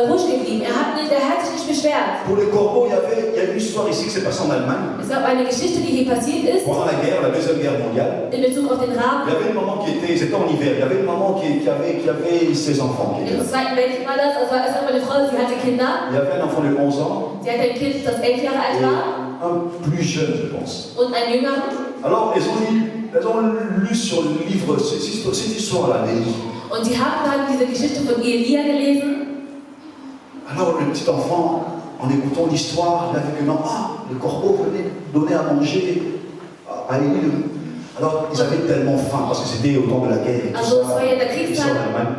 ruhig geblieben. Der hat sich nicht beschwert. Pour les corbeaux, il y a une histoire ici qui s'est passée en Allemagne. Es gab eine Geschichte, die hier passiert ist. Pendant la guerre, la deuxième guerre mondiale. In Bezug auf den Raben. Il y avait une maman c'était en hiver. Il y avait une maman qui avait ses enfants. Im Zweiten Weltkrieg war das. Also es war eine Frau, sie hatte Kinder. Il y avait un enfant de 11 ans. Sie hatte ein Kind, das 11 Jahre alt war. Un plus jeune, je pense. Und ein jüngerer. Alors, elles ont lu sur le livre cette histoire-là, d'Élie. Und sie haben dann diese Geschichte von Elia gelesen. Alors le petit enfant, en écoutant l'histoire, il a vu que non, le corbeau venait donner à manger à Élie. Alors ils avaient tellement faim, parce que c'était au temps de la guerre. Also es war ja der Kriegszeit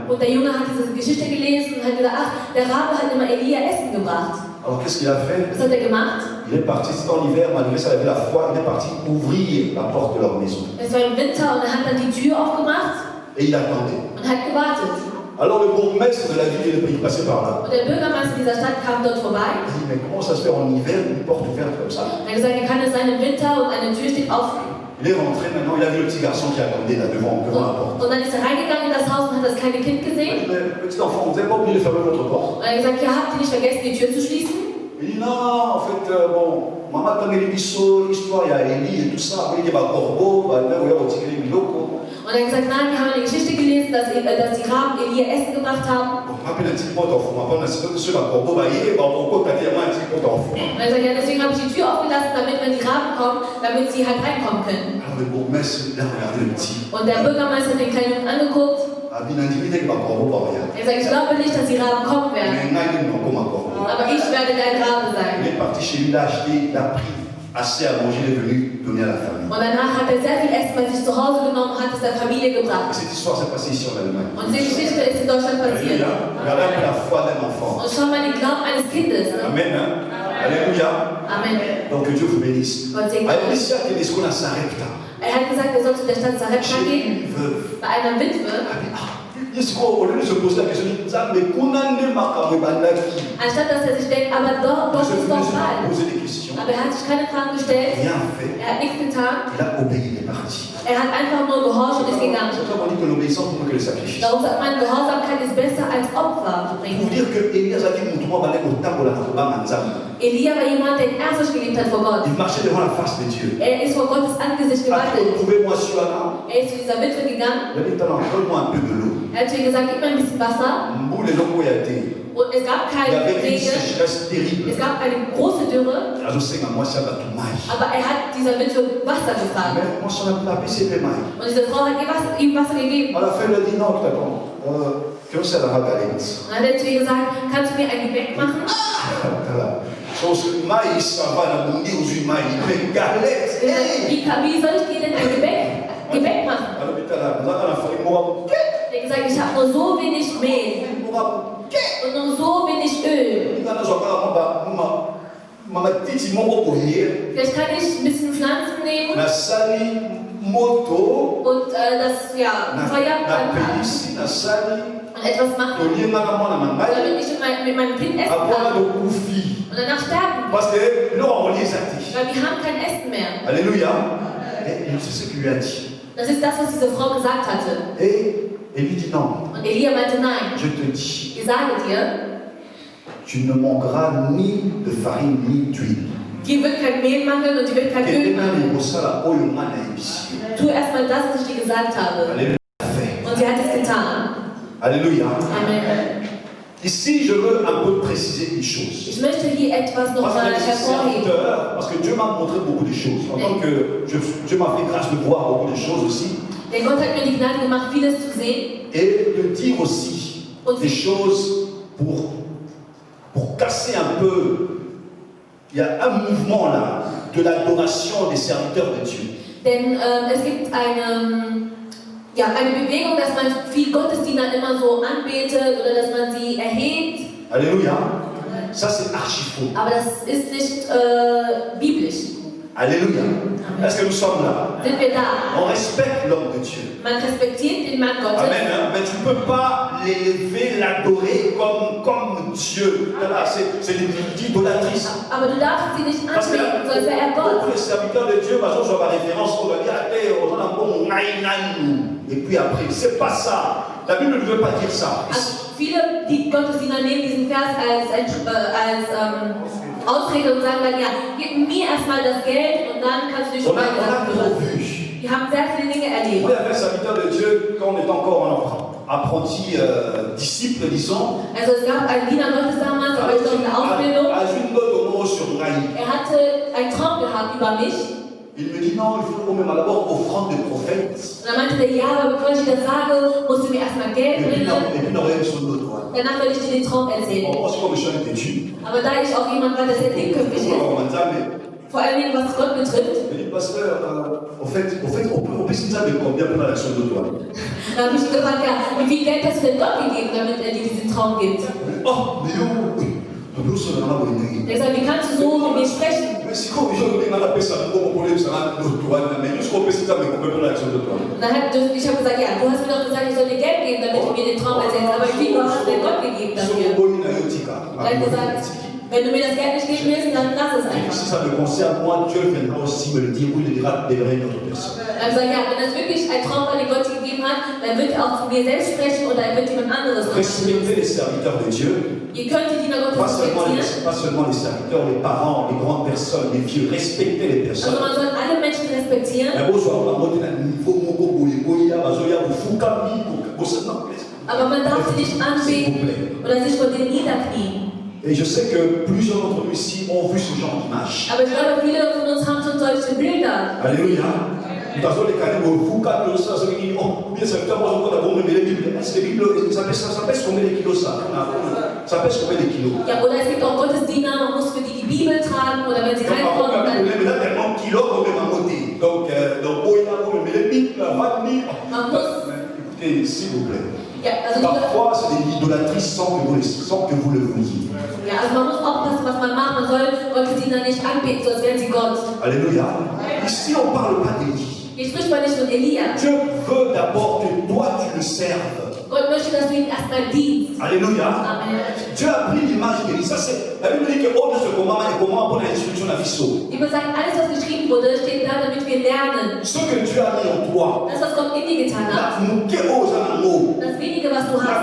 und der Junge hat diese Geschichte gelesen und hat gesagt, der Rabe hat immer Elia Essen gebracht. Alors qu'est-ce qu'il a fait? Was hat er gemacht? Il est parti, c'était en hiver, malgré ça, il avait la foi, il est parti ouvrir la porte de leur maison. Es war im Winter und er hat dann die Tür aufgemacht. Et il attendait. Und hat gewartet. Alors le bourgmestre de la ville, il passait par là. Und der Bürgermeister dieser Stadt kam dort vorbei. Il dit, mais comment ça se fait en hiver, une porte ouverte comme ça? Er hat gesagt, wie kann es sein im Winter und eine Tür steht offen? Il est rentré maintenant, il a vu le petit garçon qui attendait là devant la porte. Und dann ist er reingegangen in das Haus und hat das kleine Kind gesehen. Mais petit enfant, vous n'avez pas oublié de fermer votre porte? Und er hat gesagt, ja, habt ihr nicht vergessen, die Tür zu schließen? Il dit non, en fait, bon, maman t'a mis les bisous, l'histoire, il y a Élie et tout ça, après il dit, bah, corbeau, bah, il va retirer les locaux. Und er hat gesagt, nein, wir haben eine Geschichte gelesen, dass die Raben Elia Essen gebracht haben. Und er hat gesagt, ja, deswegen habe ich die Tür aufgelassen, damit wenn die Raben kommen, damit sie halt reinkommen können. Und der Bürgermeister hat den kleinen Jungen angeguckt. Er hat gesagt, ich glaube nicht, dass die Raben kommen werden. Aber ich werde dein Rabe sein. Assez à manger, il est venu donner à la famille. Und danach hat er sehr viel Essen bei sich zu Hause genommen und hat es der Familie gebracht. Cette histoire s'est passée ici en Allemagne. Und diese Geschichte ist in Deutschland passiert. Regardez la foi d'un enfant. Und schau mal den Glauben eines Kindes. Amen. Hein? Alléluia. Amen. Donc que Dieu vous bénisse. Gott segne euch. Allez, il est à Sarepta. Er hat gesagt, er soll zu der Stadt Sarepta gehen. Bei einer Witwe. Anstatt dass er sich denkt, aber dort ist doch mal. Aber er hat sich keine Fragen gestellt. Er hat nichts getan. Er hat einfach nur gehorcht und ist gegangen. Darum sagt man, Gehorsamkeit ist besser als Opfer zu bringen. Elia war jemand, der ehrfurcht gelebt hat vor Gott. Er ist vor Gottes Angesicht gewandelt. Er ist zu dieser Witwe gegangen. Er hat zu ihr gesagt, gib mir ein bisschen Wasser. Und es gab keine Regen. Es gab eine große Dürre. Aber er hat dieser Witwe Wasser gefragt. Und diese Frau hat ihm Wasser gegeben. Und dann hat er zu ihr gesagt, kannst du mir ein Gebäck machen? Wie soll ich dir denn ein Gebäck machen? Er hat gesagt, ich habe nur so wenig Mehl und nur so wenig Öl. Vielleicht kann ich ein bisschen Pflanzen nehmen und das Feuer und etwas machen, damit ich mit meinem Kind essen kann und danach sterben. Weil wir haben kein Essen mehr. Alléluia. C'est ce qu'il lui a dit. Das ist das, was diese Frau gesagt hatte. Et lui dit non. Und Elia meinte nein. Je te dis. Ich sage dir, tu ne manqueras ni de farine ni d'huile. Dir wird kein Mehl mangeln und dir wird kein Öl mangeln. Tu erstmal das, was ich dir gesagt habe. Und sie hat es getan. Alléluia. Amen. Ici, je veux un peu préciser une chose. Ich möchte hier etwas nochmal hervorheben. Parce que Dieu m'a montré beaucoup de choses. En tant que Dieu m'a fait grâce de voir beaucoup de choses aussi. Denn Gott hat mir die Gnade gemacht, vieles zu sehen. Et de dire aussi des choses pour casser un peu. Il y a un mouvement là de l'adoration des serviteurs de Dieu. Denn es gibt eine Bewegung, dass man viel Gottesdiener immer so anbetet oder dass man sie erhebt. Alléluia. Ça c'est archi faux. Aber das ist nicht biblisch. Alléluia. Est-ce que nous sommes là? Sind wir da? On respecte l'homme de Dieu. Man respektiert den Mann Gottes. Amen. Hein? Mais tu ne peux pas l'élever, l'adorer comme Dieu. C'est l'idolâtrie. Aber du darfst sie nicht anbeten, sonst wäre er Gott. Pour les serviteurs de Dieu, par exemple, sur la référence, on va dire, et puis après, c'est pas ça. La Bible ne veut pas dire ça. Also viele, die Gottesdiener nehmen diesen Vers als Ausrede und sagen dann, ja, gib mir erstmal das Geld und dann kannst du dich schon mal berühren. Die haben sehr viele Dinge erlebt. Oui, avec les serviteurs de Dieu, quand on est encore un apprenti disciple, disons. Also es gab einen Diener Gottes damals, aber ich noch in der Ausbildung. Er hatte einen Traum gehabt über mich. Il me dit non, il faut qu'on mette d'abord offrande de prophète. Und dann meinte der, ja, aber bevor ich dir das sage, musst du mir erstmal Geld bringen. Danach werde ich dir den Traum erzählen. Aber da ich auch jemand war, der sehr dickköpfig ist, vor allen Dingen was Gott betrifft, da habe ich gefragt, ja, wie viel Geld hast du denn Gott gegeben, damit er dir diesen Traum gibt? Er sagt, wie kannst du so mit mir sprechen? Und ich habe gesagt, ja, du hast mir doch gesagt, ich soll dir Geld geben, damit du mir den Traum erzählst. Aber wie viel hast du denn Gott gegeben dafür? Er hat gesagt, wenn du mir das Geld nicht geben willst, dann lass es einfach. Si ça me concerne, moi, Dieu viendra aussi me le dire ou il le dira devant une autre personne. Er hat gesagt, ja, wenn das wirklich ein Traum war, den Gott dir gegeben hat, dann wird er auch zu mir selbst sprechen oder er wird jemand anderes machen. Respectez les serviteurs de Dieu. Ihr könnt die Diener Gottes respektieren. Pas seulement les serviteurs, les parents, les grandes personnes, les vieux. Respectez les personnes. Also man soll alle Menschen respektieren. Aber man darf sie nicht anbeten oder sich vor denen niederknien. Et je sais que plusieurs d'entre nous ici ont vu ce genre d'image. Aber ich glaube, viele von uns haben schon solche Bilder. Alléluia. Nous avons les canaux au fouca, nous ça, c'est qui ont bien serviteur, moi je crois d'abord mais les Bibles. Est-ce que les Bibles, ça pèse combien de kilos ça? Ça pèse combien de kilos? Ja, oder es gibt auch Gottesdiener, man muss für die Bibel tragen oder wenn sie reinkommen. Mais là tellement de kilos comme ma montée. Donc il y a comme les Bibles, écoutez, s'il vous plaît. Parfois, c'est de l'idolâtrie sans que vous le vouliez. Ja, also man muss aufpassen, was man macht. Man soll Gottesdiener nicht anbeten, sonst werden sie Gott. Alléluia. Ici, on ne parle pas d'Élie. Hier spricht man nicht von Elia. Dieu veut d'abord que toi, tu le serves. Gott möchte, dass du ihn erstmal dienst. Alléluia. Amen. Dieu a pris l'image d'Élie. Ça, c'est la Bible dit que haut de ce commandement et comment pour l'instruction d'un fils. Die Bibel sagt, alles, was geschrieben wurde, steht da, damit wir lernen. Ce que Dieu a mis en toi. Das, was Gott in dir getan hat. Das wenige, was du hast.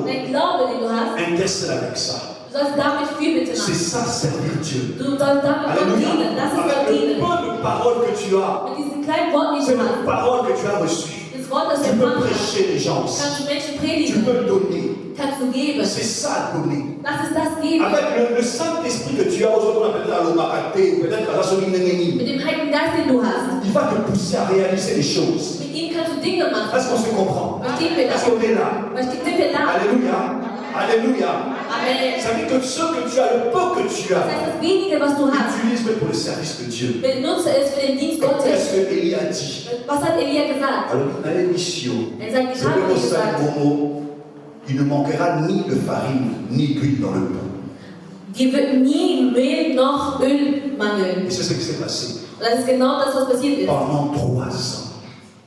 Dein Glaube, den du hast. Intercède avec ça. Du sollst damit Fürbitte machen. C'est ça, servir Dieu. Du sollst damit Gott dienen. Das ist Gott dienen. Avec le peu de paroles que tu as. Mit diesen kleinen Worten, die du hast. Paroles que tu as reçues. Das Wort, das tu du peux empfangen hast. prêcher les gens. Kannst du Menschen Tu predigen. peux donner. Kannst du geben. C'est ça, donner. Das ist das Geben. Avec le Saint-Esprit que tu as aujourd'hui, on appelle ça l'omakate, peut-être la solinnénénie. Mit dem Heiligen Geist, den du hast. Il va te pousser à réaliser les choses. Mit ihm kannst du Dinge machen. Est-ce qu'on se comprend? Verstehen wir das? Est-ce qu'on est là? Sind wir da? Alléluia. Alléluia. Amen. Ça veut dire que ce que tu as, le peu que tu as, Das heißt, das wenige, was du hast, utilise-le pour le service de Dieu. benutze es für den Dienst Gottes. Qu'est-ce que Élie a dit? Was hat Elia gesagt? Alors, dans l'émission, Er sagt, ich habe dir gesagt, il ne manquera ni de farine, ni d'huile dans le pain. dir wird nie Mehl noch Öl mangeln. Et c'est ce qui s'est passé. Das ist genau das, was passiert ist. Pendant 3 ans.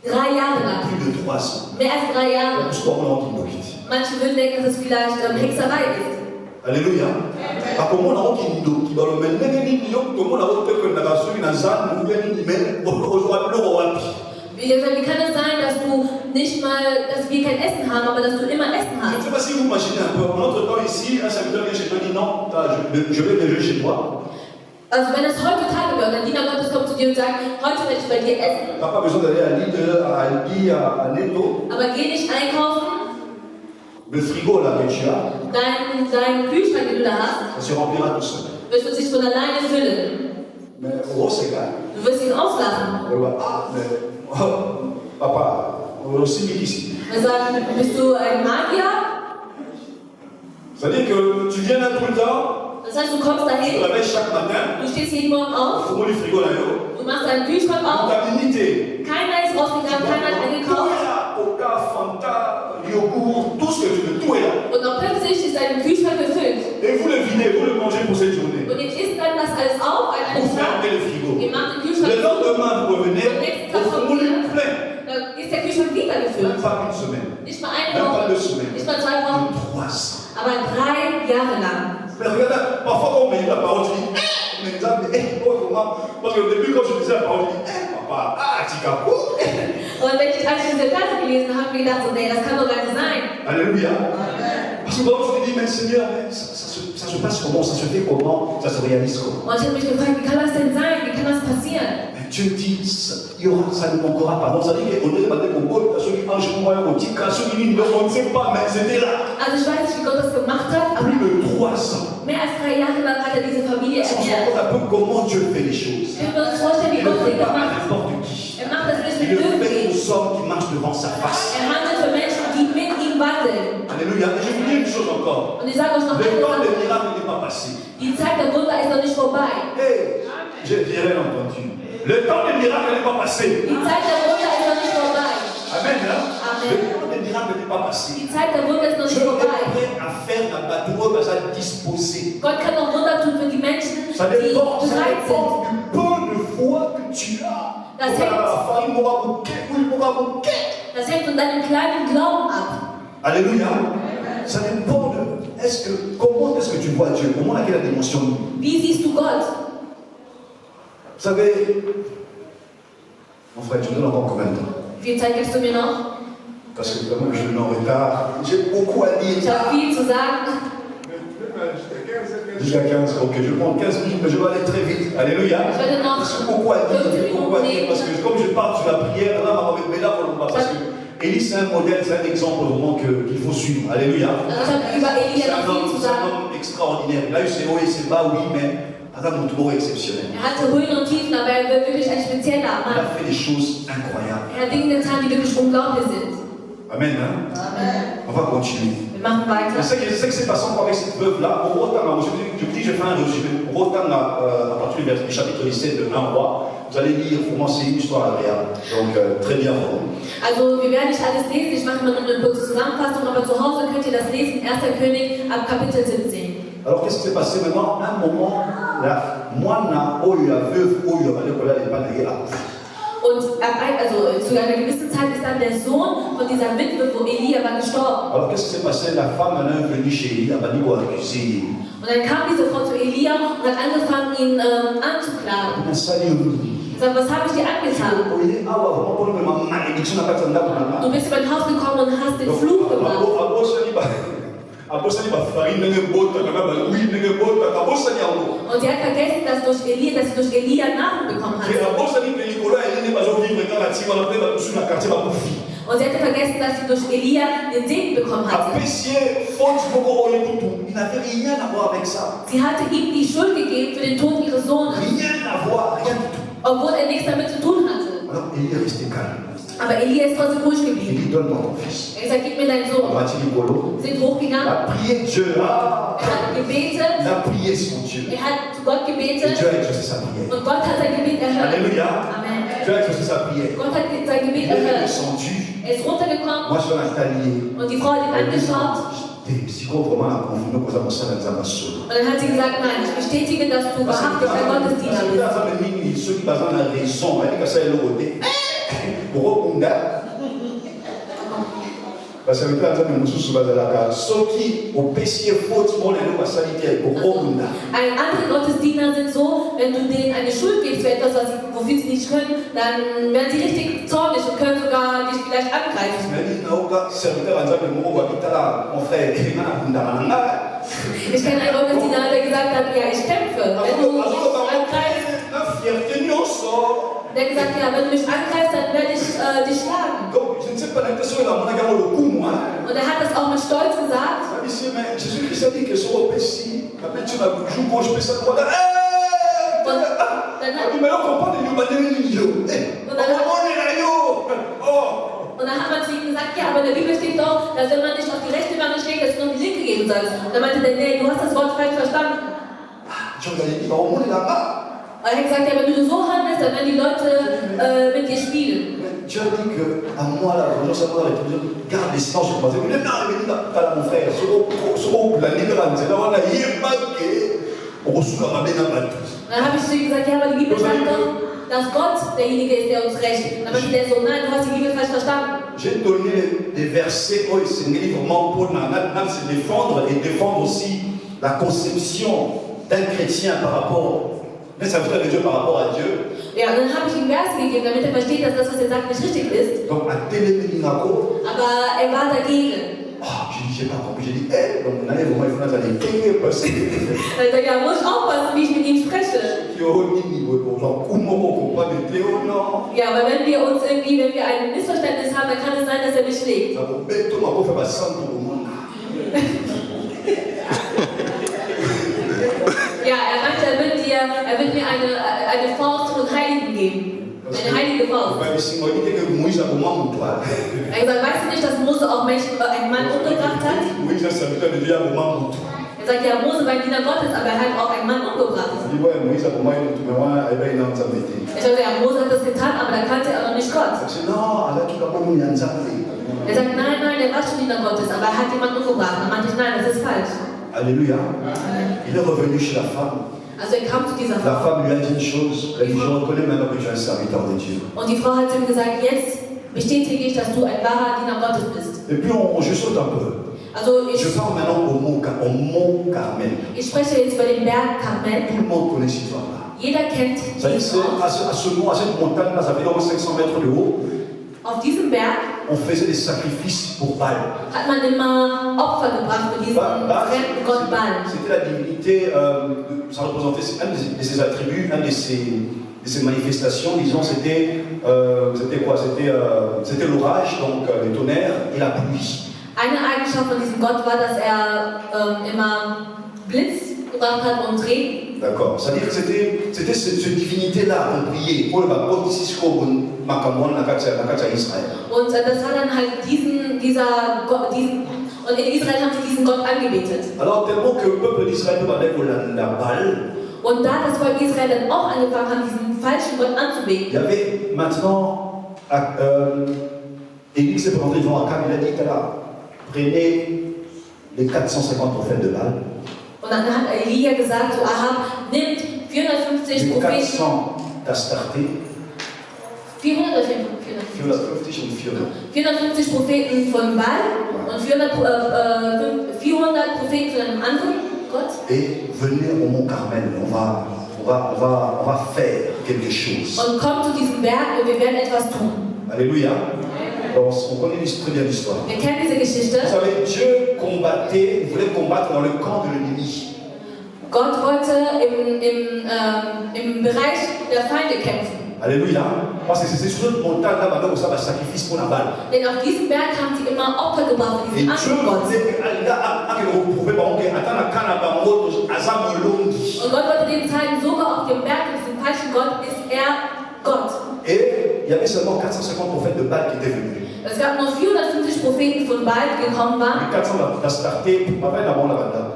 3 Jahre lang. Plus de 3 ans. Mehr als 3 Jahre. Manche würden denken, dass es vielleicht Hexerei ist. Alléluia. Wie kann es sein, dass du nicht mal, dass wir kein Essen haben, aber dass du immer Essen hast? Je ne sais pas si vous imaginez un peu. En notre temps ici, un serviteur vient chez toi et dit non, je vais déjeuner chez toi. Also wenn es heutzutage wäre, ein Diener Gottes kommt zu dir und sagt, heute werde ich bei dir essen. Pas besoin d'aller à Lidl, à Aldi, à Netto. Aber geh nicht einkaufen. Le frigo là que tu as, dein Kühlschrank, den du da hast, ça se remplira tout seul. wird sich von alleine füllen. Mais c'est égal. Du wirst ihn auslachen. Papa, on est aussi vite ici. Wir sagen, bist du ein Magier? C'est-à-dire que tu viens là tout le temps. Das heißt, du kommst dahin, Tu te réveilles chaque matin. du stehst jeden Morgen auf, Tu ouvres le frigo là-haut. du machst deinen Kühlschrank auf, Comptabilité. keiner ist rausgegangen, keiner hat eingekauft. Coca, Fanta, yogourt, tout ce que tu veux, tout est là. Und dann plötzlich ist dein Kühlschrank gefüllt. Et vous le videz, vous le mangez pour cette journée. Und ihr isst dann das alles auf an einem Vous Tag. fermez le frigo. Ihr macht den Kühlschrank Le zu. lendemain, vous revenez, au frigo est plein. Dann ist der Kühlschrank wieder gefüllt. Même pas une semaine. Nicht mal eine Même pas Woche, 2 semaines. nicht mal 2 Wochen, 3 ans. aber 3 Jahre lang. Mais regarde, parfois quand on me dit la parole, tu dis, mais comment? Parce que au début, quand je disais la parole, je dis, papa, tu capot. Und wenn ich als ich diese Verse gelesen habe, habe ich gedacht, so, nee, das kann doch gar nicht sein. Alléluia. Parce que quand tu te dis, mais Seigneur, ça se passe comment? Ça se fait comment? Ça se réalise comment? Und ich habe mich gefragt, wie kann das denn sein? Wie kann das passieren? Dieu dit, il y aura, ça ne manquera pas. Donc ça dit qu'on est mal décompos, ceux qui mangent un moyen, ceux qui disent, on ne sait pas, mais c'était là. Also ich weiß nicht, wie Gott das gemacht hat, aber Plus de 3 ans. mehr als 3 Jahre lang hat er diese Familie On se ernährt. rend compte un peu comment Dieu fait les choses. Wir können uns vorstellen, wie Il ne Gott fait Dinge pas à macht. n'importe qui. Er macht das nicht Il mit le fait irgendwem. aux hommes qui marchent devant sa face. Er handelt für Menschen, die mit ihm wandeln. Alléluia. Et je vous dis une chose encore. Und ich sage euch noch Le eine temps des Sache. miracles n'est pas passé. Die Zeit der Wunder ist noch nicht vorbei. Hey, j'ai bien entendu. Le temps des miracles n'est pas passé. Die Zeit der Wunder ist noch nicht vorbei. Amen. Hein? Amen. Le temps des miracles n'est pas passé. Die Zeit der Wunder ist noch nicht Dieu est vorbei. prêt à faire la bataille à sa disposée. Gott kann noch Wunder tun für die Menschen, Ça die dépend bereit sind. du peu de foi que tu as. Das hängt, das hängt von deinem kleinen Glauben ab. Alléluia. Ça dépend de comment est-ce que tu vois Dieu? Comment à quelle dimension? Wie siehst du Gott? Vous savez, mon frère, tu me donnes encore combien de temps? Wie viel Zeit gibst du mir noch? Parce que vraiment, je suis en retard. J'ai beaucoup à dire. Ich habe viel zu sagen. Jusqu'à 15, ok, je prends 15 minutes, mais je vais aller très vite. Alléluia. Ich werde noch J'ai beaucoup à dire, 15 j'ai beaucoup à dire, Minuten parce que comme je parle sur la prière, là, parce que Élie, c'est un modèle, c'est un exemple vraiment qu'il faut suivre. Alléluia. Also ich habe über Elia noch viel zu C'est un sagen. homme extraordinaire. Il a eu ses hauts et ses bas, oui, mais un homme exceptionnel. Er hatte Höhen und Tiefen, aber er war wirklich ein spezieller Il a Mann. fait des choses incroyables. Er hat Dinge getan, die wirklich unglaublich sind. Amen. Hein? On va continuer. Wir machen weiter. Je sais que c'est passant avec cette veuve-là. Je dis, je fais un résumé. À partir du chapitre 17 de 1 roi, vous allez lire, vraiment, c'est une histoire agréable. Donc, très bien. Also, wir werden nicht alles lesen. Ich mache mal nur eine kurze Zusammenfassung, aber zu Hause könnt ihr das lesen. 1. König ab Kapitel 17. Alors, qu'est-ce qui s'est passé maintenant? À un moment, là, moi, la veuve, und also zu einer gewissen Zeit ist dann der Sohn von dieser Witwe, wo Elia war, gestorben. Alors, qu'est-ce qui s'est passé? La femme est venue chez Elia, elle m'a dit, accusé. Und dann kam diese Frau zu Elia und hat angefangen, ihn anzuklagen. Sagt, was habe ich dir angetan? Du bist in mein Haus gekommen und hast den Fluch gemacht. Und sie hat vergessen, dass sie durch Elia Nahrung bekommen hat. Und sie hatte vergessen, dass sie durch Elia den Segen bekommen hat. Sie hatte ihm die Schuld gegeben für den Tod ihres Sohnes, obwohl er nichts damit zu tun hatte. Aber Elia ist trotzdem ruhig geblieben. Er sagt, gib mir deinen Sohn. Sind hochgegangen. Er hat gebetet. Er hat zu Gott gebetet. Und Gott hat sein Gebet erhört. Amen. Gott hat sein Gebet erhört. Er ist runtergekommen. Und die Frau hat ihn angeschaut. Und dann hat sie gesagt, nein, ich bestätige, dass du wahrhaftig ein Gottesdiener bist. Parce que ein andere Gottesdiener sind so, wenn du denen eine Schuld gibst für etwas, wofür sie nicht können, dann werden sie richtig zornig und können sogar dich vielleicht angreifen. Ich kenne einen Gottesdiener, der gesagt hat, ja, ich kämpfe. Wenn du mich angreifst, der gesagt, ja, wenn du mich angreifst, dann werde ich dich schlagen. Und er hat das auch mit Stolz gesagt. Und dann hat man zu ihm gesagt, ja, aber in der Bibel steht doch, dass wenn man nicht auf die rechte Wange schlägt, dass es nur die linke geben soll. sollst. Und dann meinte der, nee, du hast das Wort falsch verstanden. Und er hat gesagt, ja, wenn du so handelst, dann werden die Leute mit dir spielen. Dieu dit qu'à moi, là, je dois savoir, garde les silences, je commence à dire, non, pas là, mon frère, la libérance, là, on a hier manqué, on reçoit la bénédiction. Dann habe ich zu ihm gesagt, ja, aber die Bibel sagt doch, dass Gott derjenige ist, der uns rächt. Dann meinte der so, nein, du hast die Bibel falsch verstanden. J'ai donné des versets, oh, c'est un livre vraiment pour se défendre et défendre aussi la conception d'un chrétien par rapport à serviteur de Dieu par rapport à Dieu. Ja, und dann habe ich ihm Vers gegeben, damit er versteht, dass das, was er sagt, nicht richtig ist. Donc, à Télémélinako. Aber er war dagegen. J'ai pas compris, j'ai dit, donc on allait vraiment, il faut nous aller quelque parce que. Ja, muss ich aufpassen, wie ich mit ihm spreche. Ja, aber wenn wir uns irgendwie, wenn wir ein Missverständnis haben, dann kann es sein, dass er mich schlägt. Ja, er meinte, er wird mir eine Faust von Heiligen geben. Eine heilige Faust. Er hat gesagt, weißt du nicht, dass Mose auch einen Mann umgebracht hat? Er sagt, ja, Mose war ein Diener Gottes, aber er hat auch einen Mann umgebracht. Ich sagte, ja, Mose hat das getan, aber da kannte er noch nicht Gott. Er sagt, nein, er war schon Diener Gottes, aber er hat jemanden umgebracht. Dann meinte ich, nein, das ist falsch. Alléluia. Il est revenu chez la femme. Also er kam zu dieser Frau. La femme lui a dit une chose, elle dit, je reconnais maintenant que tu es un serviteur de Dieu. Und die Frau hat ihm gesagt, jetzt bestätige ich, dass du ein wahrer Diener Gottes bist. Et puis je saute un peu. Also je parle maintenant au mont Carmel. Ich spreche jetzt über den Berg Karmel. Tout le monde connaît cette histoire-là. Jeder kennt diese Histoire. À cette montagne-là, ça fait environ 500 mètres de haut. Auf diesem Berg on faisait des sacrifices pour Baal. Hat man immer Opfer gebracht für diesen fremden Gott Baal. C'était la divinité, ça représentait un de ses attributs, un de ses manifestations, disons, c'était quoi? C'était l'orage, donc les tonnerres et la pluie. Eine Eigenschaft von diesem Gott war, dass er immer Blitz gebracht hat und Regen. D'accord. C'est-à-dire que c'était cette divinité-là qu'on priait pour le baptême d'ici Makamon, la Israël. Und das war dann halt dieser Gott, und in Israel haben sie diesen Gott angebetet. Alors tellement que le peuple d'Israël peut aller pour la Baal. Und da das Volk Israel dann auch angefangen hat, diesen falschen Gott anzubeten. Il y avait maintenant Élie s'est présenté devant Akab, il a dit prenez les 450 prophètes de Baal. Und dann hat Elia gesagt zu Ahab, nimmt 450 Propheten. 450 Propheten von Baal und 400 Propheten von einem anderen Gott. Et venez au mont Carmel, on va faire quelque chose. Und kommt zu diesem Berg und wir werden etwas tun. Alléluia. Alors, on connaît très bien l'histoire. Wir kennen diese Geschichte. Vous savez, Dieu combattait, il voulait combattre dans le camp de l'ennemi. Gott wollte im Bereich der Feinde kämpfen. Alléluia. Parce que c'est sur cette montagne-là maintenant où ça va sacrifice pour la balle. Denn auf diesem Berg haben sie immer Opfer gebracht für diesen anderen Gott. Und Gott wollte denen zeigen, sogar auf dem Berg mit diesem falschen Gott ist er Gott. Et il y avait seulement 450 prophètes de Baal qui étaient venus. Es gab noch 450 Propheten von Baal, die gekommen waren.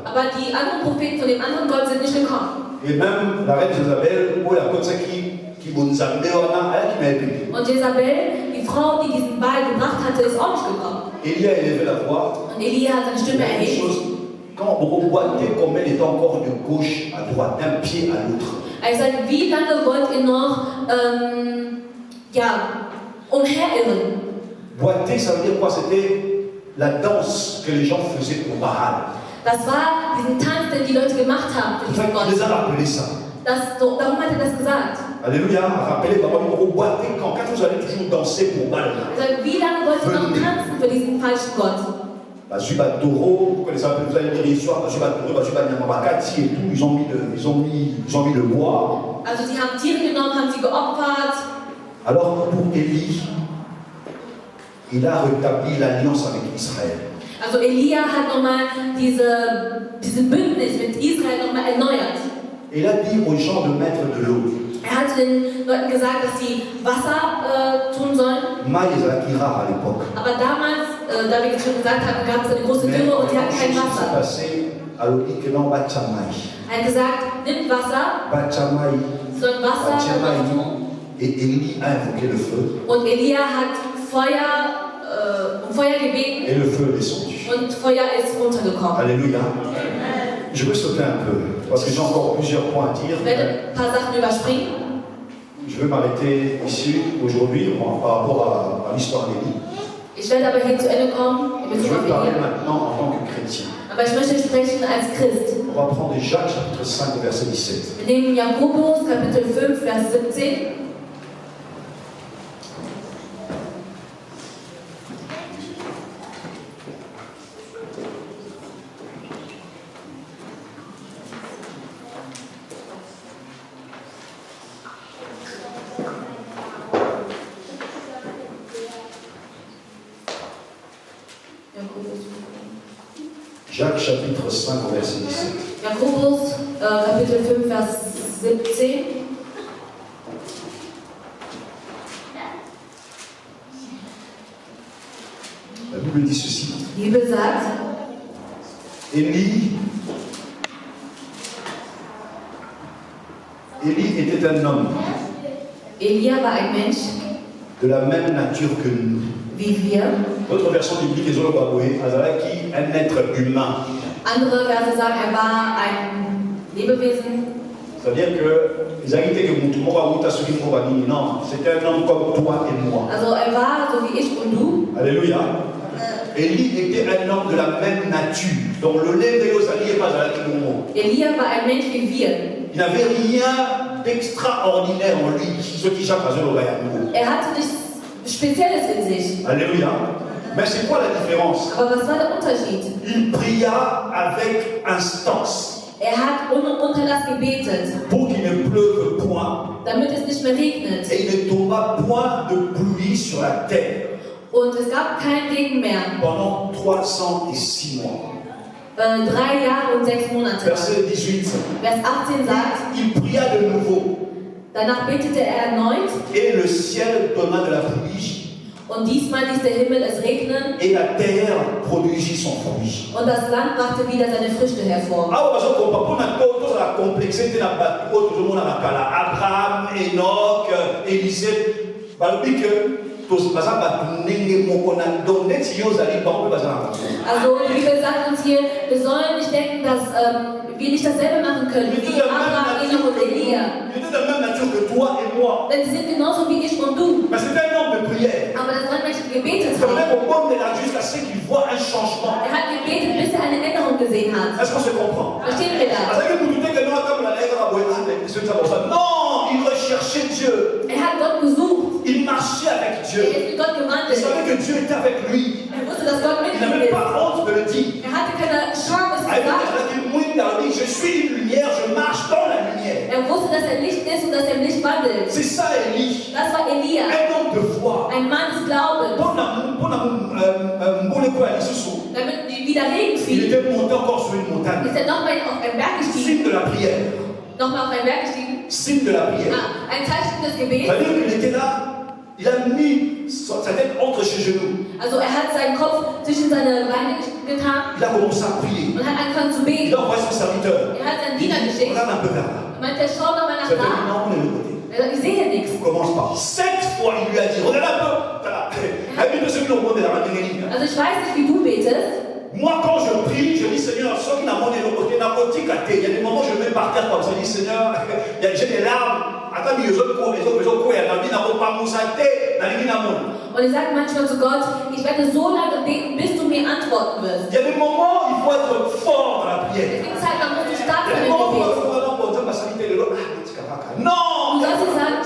Aber die anderen Propheten von dem anderen Gott sind nicht gekommen. Et même la reine Jézabel, und Jezabel, die Frau, die diesen Baal gebracht hatte, ist auch nicht gekommen. Elia a élevé la voix. Und Elia hat seine Stimme erhebt. Quand vous boitez, combien est encore de gauche à droite, d'un pied à l'autre? Er sagt, wie lange wollt ihr noch umherirren? Boiter, ça veut dire quoi? C'était la danse que les gens faisaient pour Baal. Das war diesen Tanz, den die Leute gemacht haben für diesen Gott. On les a rappelés ça. Darum hat er das gesagt. Alléluia. Rappelez, vous boitez quand vous allez toujours danser pour Baal. Er sagt, wie lange wollt ihr noch tanzen für diesen falschen Gott? Bazuba Toro, vous connaissez un peu, vous allez lire l'histoire, Bazuba Toro, Bazuba Nyamabakati et tout, ils ont mis le bois. Also sie haben Tiere genommen, haben sie geopfert. Alors pour Élie, il a rétabli l'alliance avec Israël. Also Elia hat nochmal diese Bündnis mit Israel nochmal erneuert. Il a dit aux gens de mettre de l'eau. Er hat den Leuten gesagt, dass sie Wasser tun sollen. Mais ils à l'époque. Aber damals da wir schon gesagt haben, gab es eine große Dürre und die hatten kein Wasser. Er hat gesagt, nimm Wasser, so ein Wasser. Et Élie a invoqué le feu. Und Elia hat Feuer gebeten. Et le feu est descendu. Und Feuer ist runtergekommen. Alléluia. Je veux sauter un peu, parce que j'ai encore plusieurs points à dire. Ich werde ein paar Sachen überspringen. Je vais m'arrêter ici aujourd'hui par rapport à l'histoire d'Élie. Ich werde aber hier zu Ende kommen. Je veux parler maintenant en tant que chrétien. Aber ich möchte sprechen als Christ. On va prendre Jacques chapitre 5 verset 17. Wir nehmen Jakobus Kapitel 5 Vers 17. Jacques chapitre 5 verset 17. Jakobus Kapitel 5 Vers 17. La Bible dit ceci. Die Bibel sagt, Élie était un homme. Elia war ein Mensch, de la même nature que nous. Wie wir. D'autres versions bibliques, les autres qui un être humain. Andere Verse sagen, war ein Lebewesen. C'est-à-dire que les agrités que non, c'était un homme comme toi et moi. Also war so wie ich und du. Alléluia. Élie était un homme de la même nature. Donc le lait de Yosali n'est pas à la Elia war ein Mensch wie wir. Il n'avait rien d'extraordinaire en lui, ce qui Jacques a dit. Hatte nichts Spezielles in sich. Alléluia. Mais c'est quoi la différence? Aber was war der Unterschied? Il pria avec instance. Hat ohne Unterlass gebetet. Pour qu'il ne pleuve point. Damit es nicht mehr regnet. Et il ne tomba point de pluie sur la terre. Und es gab keinen Regen mehr. Pendant 306 mois. 3 Jahre und 6 Monate. Verset 18. Vers 18 sagt, il pria de nouveau. Danach betete erneut. Et le ciel donna de la pluie. Und diesmal ließ der Himmel es regnen. Et la terre produisit son fruit. Und das Land brachte wieder seine Früchte hervor. Abraham, Enoch, Élisée. Also, die Bibel sagt uns hier, wir sollen nicht denken, dass wir nicht dasselbe machen können wie Abraham, Enoch und Elia. Denn sie sind genauso wie ich und du. Aber das waren Menschen, die gebetet haben. Hat gebetet, bis eine Änderung gesehen hat. Verstehen wir das? Non, il recherchait Dieu. Hat Gott gesucht. Il marchait avec Dieu. Mit Gott gewandelt. Il savait que Dieu était avec lui. Wusste, dass Gott mit il n'avait pas honte de le dire. Hatte keine Scham, es zu sagen. Je suis une lumière, je marche dans la lumière. Wusste, dass Licht ist und dass im Licht wandelt. C'est ça, Élie. Das war Elia. Un homme de foi. Ein Mann des Glaubens. Damit wieder Regen fiel. Il était monté encore sur une montagne. Ist nochmal auf einen Berg gestiegen. Signe de la prière. Nochmal auf einen Berg gestiegen. Signe de la prière. Ein Zeichen des Gebets. C'est-à-dire qu'il était là. Il a mis sa tête entre ses genoux. Also hat seinen Kopf zwischen seine Beine getan. Il a commencé à prier. Und hat angefangen zu beten. Il a envoyé son serviteur. Hat seinen Diener geschickt. Regarde un peu vers là. Meinte, schau noch mal nach da. Non, on est de l'autre côté. Ich sehe nichts. On commence par 7 fois il lui a dit, regarde un peu. Also ich weiß nicht, wie du betest. Moi, quand je prie, je dis Seigneur, ceux qui n'ont pas de côté, il y a des moments où je me mets par terre comme ça, je dis Seigneur, j'ai des larmes. Und ich sage manchmal zu Gott, ich werde so lange beten, bis du mir antworten wirst. Il y a des moments où il faut être fort dans la prière. Es gibt Zeit, da musst du stark sein. Non! Du sollst sagen,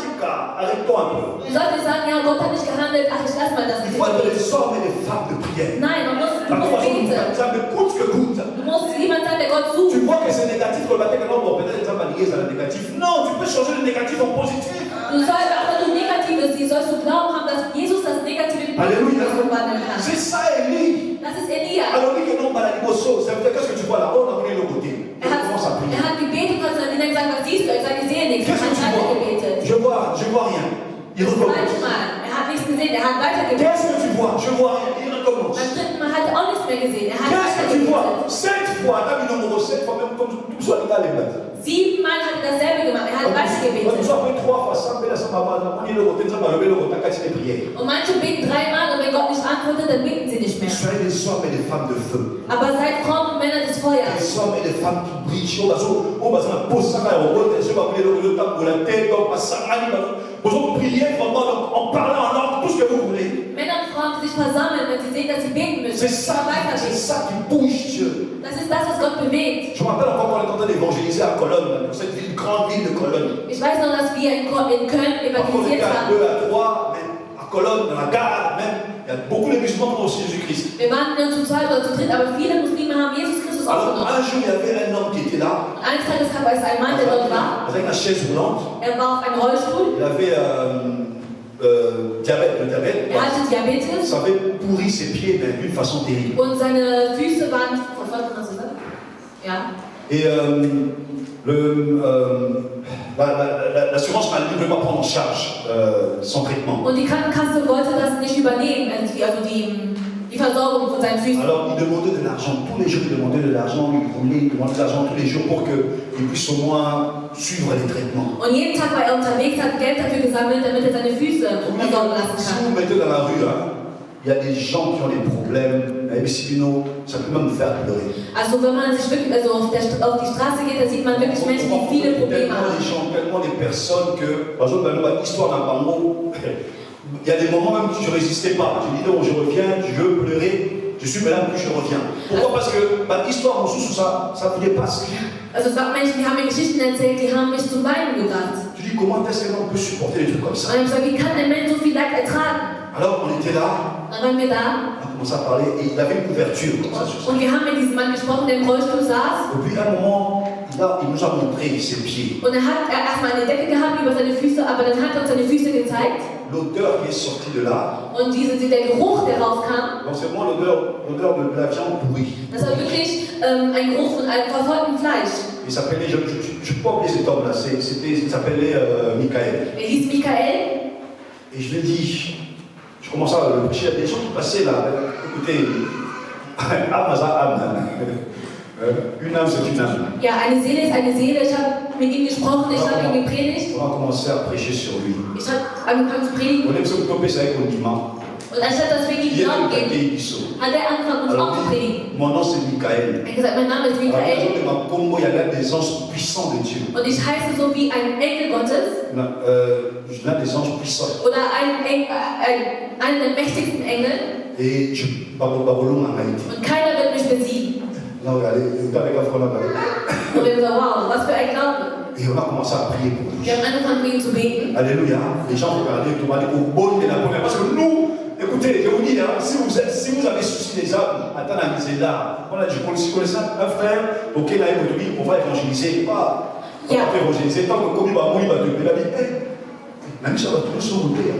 arrête-toi un peu. Du solltest sagen, ja, Gott hat nicht gehandelt, ach, ich lass mal das nicht. Il faut être des hommes et des femmes de prière. Nein, du musst beten. Du musst jemand sein, der Gott sucht. Tu vois que c'est négatif, peut-être ça va lier ça le négatif. Non, tu peux changer le négatif en positif. Du sollst, auch wenn du Negatives siehst, sollst du Glauben haben, dass Jesus das Negative in Positives umwandeln kann. C'est ça, Élie. Das ist Elia. Alors, lui, que non, qu'est-ce que tu vois là-haut, on est le côté. Er hat gebetet, und hat gesagt, was siehst du? Ich sage, ich sehe nichts. Er hat gebetet. Je vois rien. Il recommence. Er hat nichts gesehen, er hat weitergebetet. Qu'est-ce que tu vois? Je vois rien. Il recommence. Beim dritten Mal hat er auch nichts mehr gesehen, er hat Qu'est-ce que tu vois? weitergebetet. 7 fois, t'as mis le numéro 7 fois, même comme tout soit légal et blat. 7 Mal hat er dasselbe gemacht, er hat weitergebetet. On soit fait 3 fois, ça, mais là, ça m'a pas on est le roté, ça m'a levé le roté, t'as cassé les prières. Und manche beten 3 Mal und wenn Gott nicht antwortet, dann beten sie nicht mehr. Soyez des hommes et des femmes de feu. Aber seid Frauen und Männer des Feuers. Des hommes et des femmes qui brillent. On va se poser ça, on va se poser le temps pour la tête, donc, vous allez prier vraiment en parlant en langue, tout ce que vous voulez. Männer und Frauen, die sich versammeln, wenn sie sehen, dass sie beten müssen. C'est ça qui bouge Dieu. Das ist das, was Gott bewegt. Je me rappelle encore quand on est en train d'évangéliser à Cologne, dans cette ville, grande ville de Cologne. Ich weiß noch, dass wir in Köln evangelisiert haben. On était à 2, à 3, même à Cologne, dans la gare, même. Il y a beaucoup de musulmans qui ont reçu Jésus-Christ. Wir waren nur zu zweit oder zu dritt, aber viele Muslime haben Jesus Christus aufgenommen. Alors, un jour, il y avait un homme qui était là. Eines Tages gab es einen Mann, der dort war. Avec une chaise roulante. Er war auf einem Rollstuhl. Il avait diabète, le diabète. Er hatte Diabetes. Ça avait pourri ses pieds d'une façon terrible. Und seine Füße waren ja. Et l'assurance maladie ne veut pas prendre en charge son traitement. Und die Krankenkasse wollte das nicht übernehmen, also die Versorgung von seinen Füßen. Alors il demandait de l'argent, tous les jours il demandait de l'argent, il demandait de l'argent tous les jours pour qu'il puisse au moins suivre les traitements. Und jeden Tag war er unterwegs, hat Geld dafür gesammelt, damit er seine Füße versorgen lassen Si kann. vous mettez dans la rue, il y a des gens qui ont des problèmes, ça peut même faire pleurer. Also wenn man sich wirklich auf die Straße geht, da sieht man wirklich Menschen, die viele Probleme haben. Tellement des personnes que, par exemple, dans l'histoire d'un bango, il y a des moments même que je ne résistais pas. Je dis non, je reviens, je veux pleurer, je suis malade, puis je reviens. Pourquoi? Parce que l'histoire, ça ne voulait pas se lire. Also es gab Menschen, die haben mir Geschichten erzählt, die haben mich zum Weinen gebracht. Tu dis comment est-ce qu'on peut supporter des trucs comme ça? Und ich habe gesagt, wie kann ein Mensch so viel Leid ertragen? Alors on était là. Dann waren wir da. On a commencé à parler et il avait une couverture comme ça sur ça. Und wir haben mit diesem Mann gesprochen, der im Rollstuhl saß. Et puis à un moment, il nous a montré ses pieds. Und er hat erstmal eine Decke gehabt über seine Füße, aber dann hat er uns seine Füße gezeigt. L'odeur qui est sortie de là. Und der Geruch, der rauskam. Donc c'est vraiment l'odeur de la viande pourrie. Das war wirklich ein Geruch von einem verfolgten Fleisch. Il s'appelait, je ne peux pas oublier cet homme-là, il s'appelait Michael. Er hieß Michael. Et je lui ai dit, je commençais à le prêcher, il y a des gens qui passaient là, écoutez, une âme c'est une âme. Ja, eine Seele ist eine Seele. Ich habe mit ihm gesprochen, ich habe ihm gepredigt. On a commencé à prêcher sur lui. Ich habe angefangen zu predigen. On aime se couper ça avec un dimanche. Und anstatt dass wir ihm Glauben geben, hat er angefangen, uns auch zu predigen. Mon nom c'est Michael. Er hat gesagt, mein Name ist Michael. Il y a des anges puissants de Dieu. Und ich heiße so wie ein Engel Gottes. Il y a des anges puissants. Oder einen der mächtigsten Engel. Et Und keiner wird mich besiegen. Non, regardez, avec la foi, Und wir sagen, wow, was für ein Glaube. Et on a commencé à prier pour lui. Wir haben angefangen, für ihn zu beten. Alléluia. Les gens regardaient automatique au bon de la première. Parce que nous, écoutez, je vous dis, hein, si vous avez souci des âmes, attendez, là. On a dit, je connais un frère, ok, là, on va évangéliser. Pas évangéliser, tant que comme il va mourir, il va dire, même ça va tout sauver.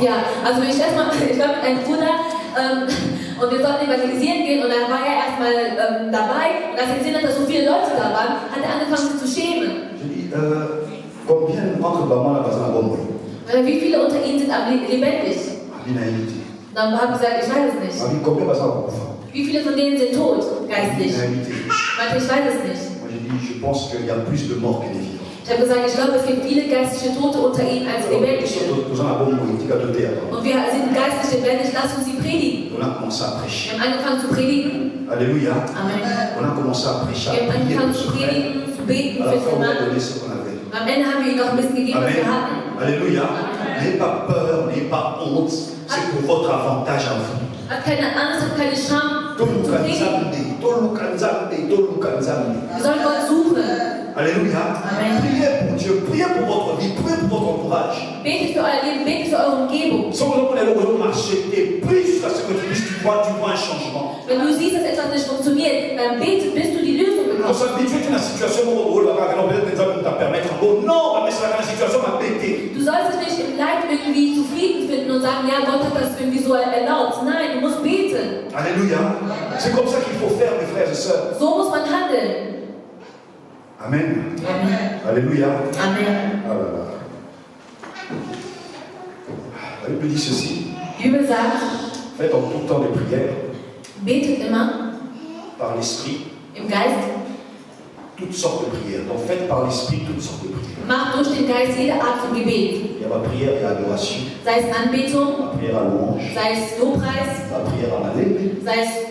Ja, also ich war mit einem Bruder und wir sollten evangelisieren gehen und dann war er erstmal dabei und als er gesehen hat, dass so viele Leute da waren, hat er angefangen sich zu schämen. Wie viele unter ihnen sind lebendig? Dann habe ich gesagt, ich weiß es nicht. Wie viele von denen sind tot, geistlich? Ich weiß es nicht. Je pense qu'il y a plus de morts que de vivants. Ich habe gesagt, ich glaube, es gibt viele geistliche Tote unter ihnen als lebendige. Und wir sind geistlich lebendig, lass uns sie predigen. Wir haben angefangen zu predigen. Alléluia. Amen. On a commencé à prêcher. Wir haben angefangen zu predigen, zu beten für den Mann. Am Ende haben wir ihm noch ein bisschen gegeben, was wir hatten. Alléluia. N'ayez pas peur, n'ayez pas honte. C'est pour votre avantage à vous. Hat keine Angst, hat keine Scham. Wir sollen Gott suchen. Alléluia. Amen. Priez pour Dieu, priez pour votre vie, priez pour votre entourage. Betet für euer Leben, betet für eure Umgebung. Sans vous donner l'occasion de marcher, prie jusqu'à ce que tu vois un changement. Wenn du siehst, dass etwas nicht funktioniert, dann betet, bis du die Lösung On bekommst. s'habitue à une situation où peut-être que ça va te permettre. Oh non, mais c'est la situation m'a pété. Du sollst dich nicht im Leid irgendwie zufrieden finden und sagen, ja, Gott hat das irgendwie so erlaubt. Nein, du musst beten. Alléluia. C'est comme ça qu'il faut faire, mes frères et sœurs. So muss man handeln. Amen. Amen. Alléluia. Amen. Ah là là. La Bible dit ceci. Die Bibel sagt, Faites en tout temps des prières, betet immer par l'esprit, im Geist, toutes sortes de prières. Donc faites par l'esprit toutes sortes de prières. macht durch den Geist jede Art von Gebet. Il y a la prière et l'adoration, Sei es Anbetung, la prière à louange, sei es Lobpreis, la prière à l'allée, sei es